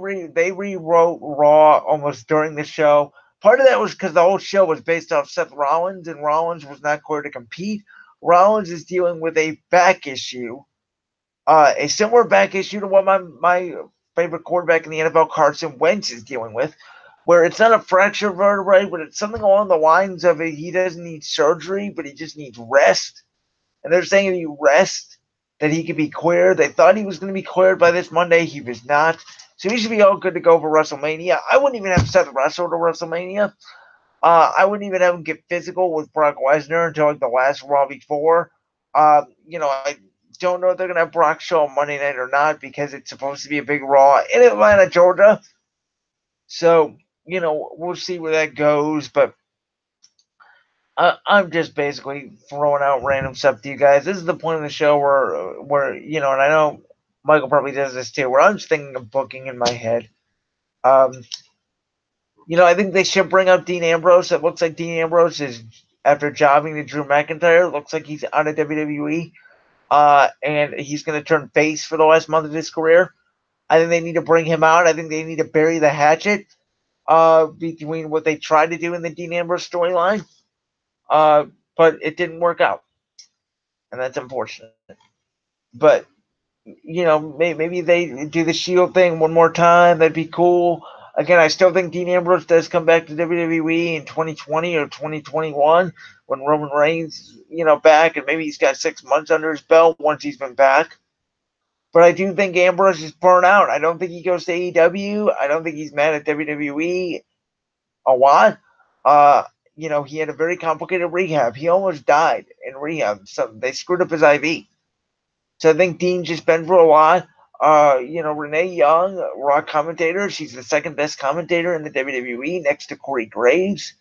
rewrote Raw almost during the show. Part of that was because the whole show was based off Seth Rollins, and Rollins was not clear to compete. Rollins is dealing with a back issue, a similar back issue to what my favorite quarterback in the NFL, Carson Wentz, is dealing with, where it's not a fractured vertebrae, but it's something along the lines of he doesn't need surgery, but he just needs rest. And they're saying if he rests, that he could be cleared. They thought he was going to be cleared by this Monday. He was not. So he should be all good to go for WrestleMania. I wouldn't even have Seth wrestle to WrestleMania. I wouldn't even have him get physical with Brock Lesnar until like the last Raw before. I don't know if they're going to have Brock show on Monday night or not because it's supposed to be a big Raw in Atlanta, Georgia. So, we'll see where that goes. But I'm just basically throwing out random stuff to you guys. This is the point of the show where and I know Michael probably does this too, where I'm just thinking of booking in my head. I think they should bring up Dean Ambrose. It looks like Dean Ambrose is, after jobbing to Drew McIntyre, looks like he's out of WWE. And he's going to turn face for the last month of his career. I think they need to bring him out. I think they need to bury the hatchet between what they tried to do in the Dean Ambrose storyline. But it didn't work out. And that's unfortunate. But, maybe they do the Shield thing one more time. That'd be cool. Again, I still think Dean Ambrose does come back to WWE in 2020 or 2021 when Roman Reigns, back, and maybe he's got 6 months under his belt once he's been back. But I do think Ambrose is burnt out. I don't think he goes to AEW. I don't think he's mad at WWE a lot. He had a very complicated rehab. He almost died in rehab. So they screwed up his IV. So I think Dean's just been through a lot. Renee Young, Raw commentator. She's the second best commentator in the WWE next to Corey Graves.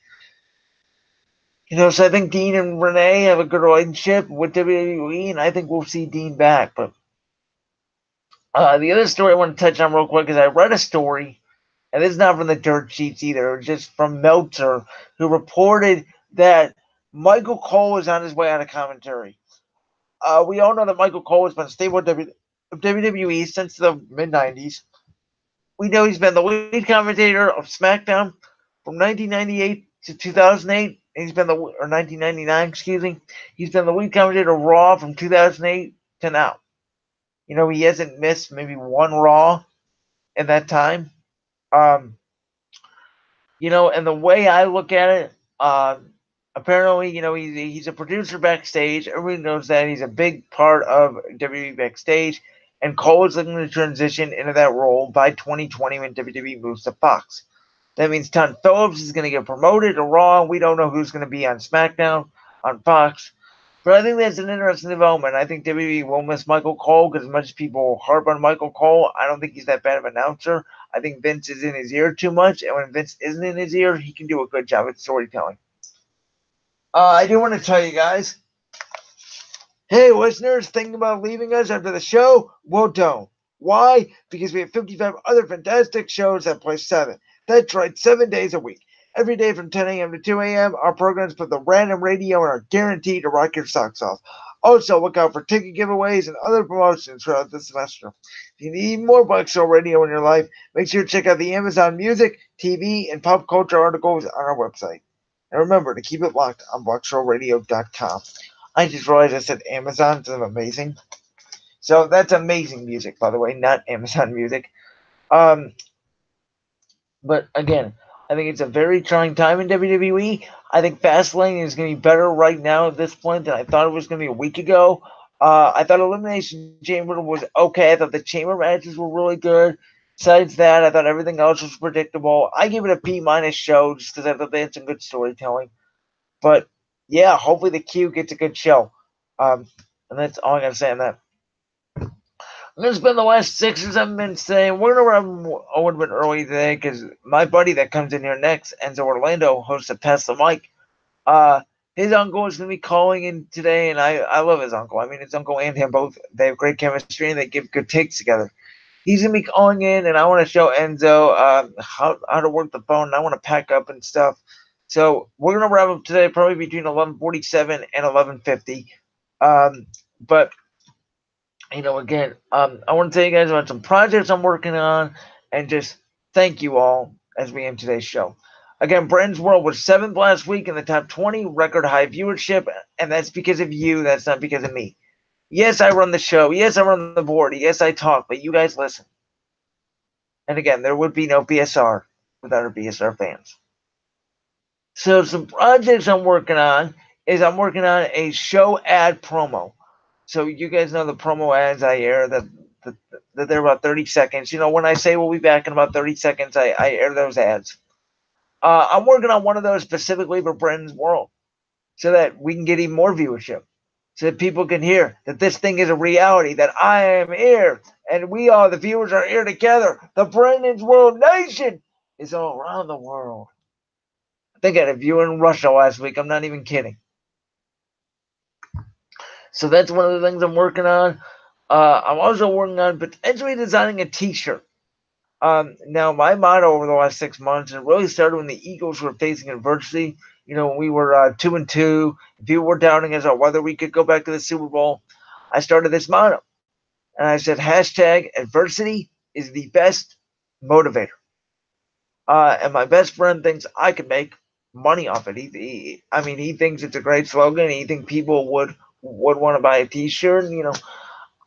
So I think Dean and Renee have a good relationship with WWE, and I think we'll see Dean back. But the other story I want to touch on real quick is I read a story, and this is not from the dirt sheets either. It was just from Meltzer, who reported that Michael Cole is on his way out of commentary. We all know that Michael Cole has been a staple of WWE since the mid-90s. We know he's been the lead commentator of SmackDown from 1998 to 2008. He's been or 1999, excuse me. He's been the lead commentator of Raw from 2008 to now. He hasn't missed maybe one Raw in that time. And the way I look at it, apparently, he's a producer backstage. Everybody knows that. He's a big part of WWE backstage. And Cole is looking to transition into that role by 2020 when WWE moves to Fox. That means Tom Phillips is going to get promoted to Raw. We don't know who's going to be on SmackDown, on Fox. But I think that's an interesting development. I think WWE will miss Michael Cole because as much as people harp on Michael Cole, I don't think he's that bad of an announcer. I think Vince is in his ear too much, and when Vince isn't in his ear, he can do a good job at storytelling. I do want to tell you guys, hey, listeners, thinking about leaving us after the show? Well, don't. Why? Because we have 55 other fantastic shows that play 7. That's right, 7 days a week. Every day from 10 a.m. to 2 a.m., our programs put the random radio and are guaranteed to rock your socks off. Also, look out for ticket giveaways and other promotions throughout the semester. If you need more Black Show Radio in your life, make sure to check out the Amazon Music, TV, and pop culture articles on our website. And remember to keep it locked on BlackShowRadio.com. I just realized I said Amazon instead of amazing. So that's amazing music, by the way, not Amazon Music. But again, I think it's a very trying time in WWE. I think Fastlane is going to be better right now at this point than I thought it was going to be a week ago. I thought Elimination Chamber was okay. I thought the Chamber matches were really good. Besides that, I thought everything else was predictable. I give it a B- show just because I thought they had some good storytelling. But yeah, hopefully the Q gets a good show. And that's all I got to say on that. I'm going to spend the last 6 or 7 minutes saying we're going to run a little bit early today because my buddy that comes in here next, Enzo Orlando, hosts of Pass the Mic. His uncle is going to be calling in today, and I love his uncle. I mean, his uncle and him both, they have great chemistry and they give good takes together. He's going to be calling in, and I want to show Enzo how to work the phone, and I want to pack up and stuff. So we're going to wrap up today probably between 11:47 and 11:50. But again, I want to tell you guys about some projects I'm working on and just thank you all as we end today's show. Again, Brandon's World was 7th last week in the top 20, record high viewership, and that's because of you. That's not because of me. Yes, I run the show. Yes, I run the board. Yes, I talk, but you guys listen. And again, there would be no BSR without our BSR fans. So some projects I'm working on is I'm working on a show ad promo. So you guys know the promo ads I air that they're about 30 seconds. When I say we'll be back in about 30 seconds, I air those ads. I'm working on one of those specifically for Brandon's World so that we can get even more viewership. So that people can hear that this thing is a reality, that I am here, and we all, the viewers, are here together. The Brandon's World Nation is all around the world. I think I had a viewer in Russia last week. I'm not even kidding. So that's one of the things I'm working on. I'm also working on potentially designing a T-shirt. Now, my motto over the last 6 months, it really started when the Eagles were facing adversity. When we were 2-2, people were doubting us on whether we could go back to the Super Bowl. I started this motto, and I said, #adversity is the best motivator. And my best friend thinks I could make money off it. He thinks it's a great slogan. He thinks people would want to buy a T-shirt.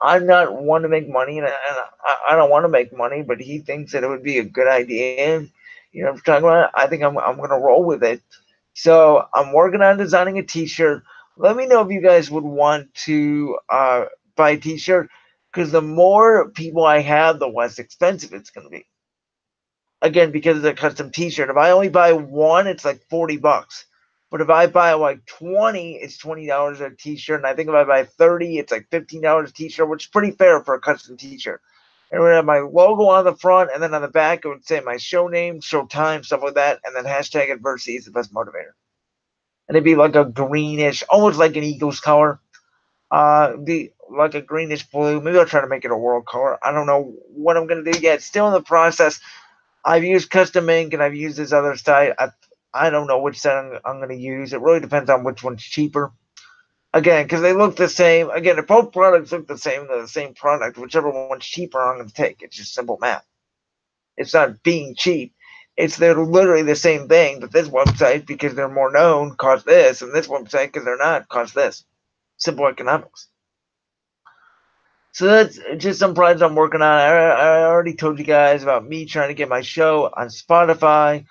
I'm not one to make money, and I don't want to make money, but he thinks that it would be a good idea. And, if we're talking about it, I think I'm going to roll with it. So I'm working on designing a T-shirt. Let me know if you guys would want to buy a T-shirt, because the more people I have, the less expensive it's going to be. Again, because it's a custom T-shirt. If I only buy one, it's like $40. But if I buy like 20, it's $20 a T-shirt. And I think if I buy 30, it's like $15 a T-shirt, which is pretty fair for a custom T-shirt. And it would have my logo on the front, and then on the back, it would say my show name, show time, stuff like that. And then #adversity is the best motivator. And it'd be like a greenish, almost like an Eagles color. Be like a greenish blue. Maybe I'll try to make it a world color. I don't know what I'm going to do yet. It's still in the process. I've used custom ink and I've used this other site. I don't know which site I'm going to use. It really depends on which one's cheaper. Again, because they look the same. Again, if both products look the same, they're the same product. Whichever one's cheaper, I'm going to take. It's just simple math. It's not being cheap. They're literally the same thing, but this website, because they're more known, costs this, and this website, because they're not, costs this. Simple economics. So that's just some projects I'm working on. I already told you guys about me trying to get my show on Spotify,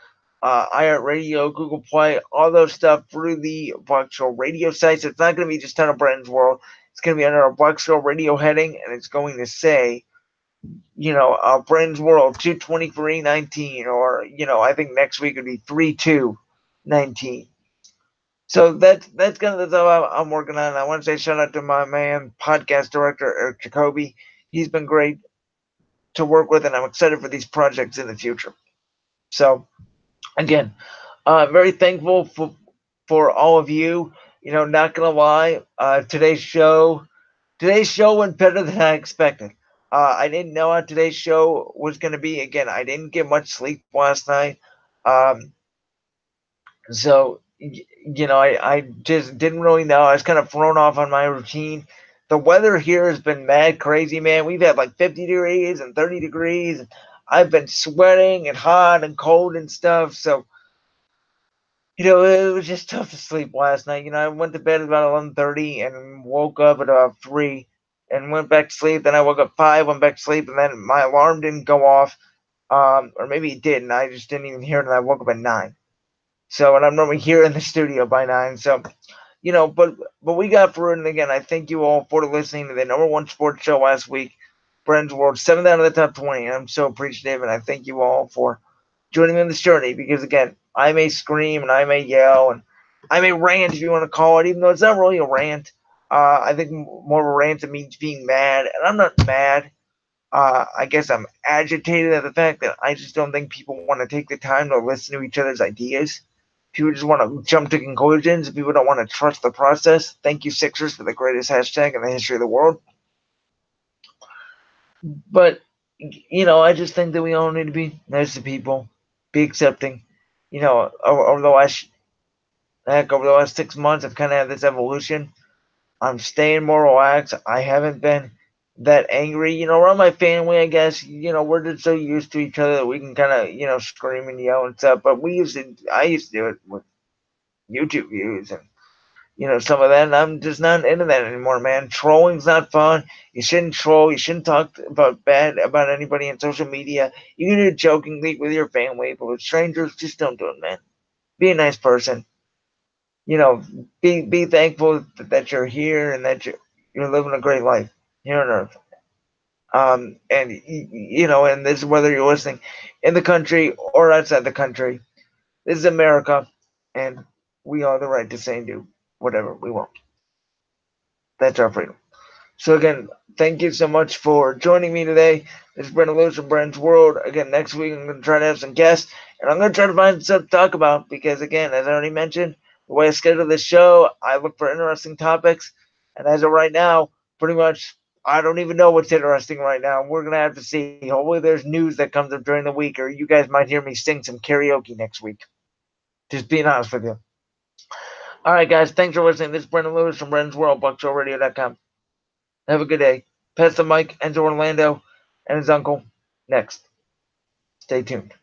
iHeartRadio, Google Play, all those stuff through the Black Show Radio sites. It's not going to be just Ton of Brandon's World. It's going to be under a Black Show Radio heading, and it's going to say, Brandon's World 2/23/19, or I think next week would be 3/2/19. So that's kind of the stuff I'm working on. I want to say shout out to my man, podcast director Eric Jacoby. He's been great to work with, and I'm excited for these projects in the future. So again, very thankful for all of you. Not gonna lie, today's show went better than I expected. I didn't know how today's show was gonna be. Again, I didn't get much sleep last night. Um, so I just didn't really know. I was kind of thrown off on my routine. The weather here has been mad crazy, man. We've had like 50 degrees and 30 degrees. I've been sweating and hot and cold and stuff. So it was just tough to sleep last night. I went to bed about 11:30 and woke up at 3 and went back to sleep. Then I woke up 5, went back to sleep, and then my alarm didn't go off. Or maybe it did, and I just didn't even hear it, and I woke up at 9. So, and I'm normally here in the studio by 9. So, but we got through it. And again, I thank you all for listening to the number one sports show last week, Brand's World, 7th out of the top 20. And I'm so appreciative, and I thank you all for joining me on this journey, because again, I may scream and I may yell and I may rant, if you want to call it, even though it's not really a rant. I think more of a rant to me being mad, and I'm not mad. I guess I'm agitated at the fact that I just don't think people want to take the time to listen to each other's ideas. People just want to jump to conclusions. People don't want to trust the process. Thank you, Sixers, for the greatest hashtag in the history of the world. But I just think that we all need to be nice to people, be accepting. Over the last 6 months, I've kind of had this evolution. I'm staying more relaxed. I haven't been that angry. Around my family, I guess, we're just so used to each other that we can kind of, scream and yell and stuff. But I used to do it with YouTube views and, some of that. And I'm just not into that anymore, man. Trolling's not fun. You shouldn't troll. You shouldn't talk bad about anybody on social media. You can do it jokingly with your family, but with strangers, just don't do it, man. Be a nice person. you know, be thankful that you're here and that you're living a great life here on Earth. And and this is whether you're listening in the country or outside the country. This is America, and we have the right to say and do whatever we want. That's our freedom. So again, thank you so much for joining me today. This is Brendan Lewis from Brand's World. Again, next week I'm going to try to have some guests, and I'm going to try to find stuff to talk about because, again, as I already mentioned, the way I schedule this show, I look for interesting topics, and as of right now, pretty much I don't even know what's interesting right now. We're going to have to see. Hopefully there's news that comes up during the week, or you guys might hear me sing some karaoke next week. Just being honest with you. All right, guys, thanks for listening. This is Brendan Lewis from Brand's World, BuckshowRadio.com. Have a good day. Pass the mic, Enzo Orlando and his uncle next. Stay tuned.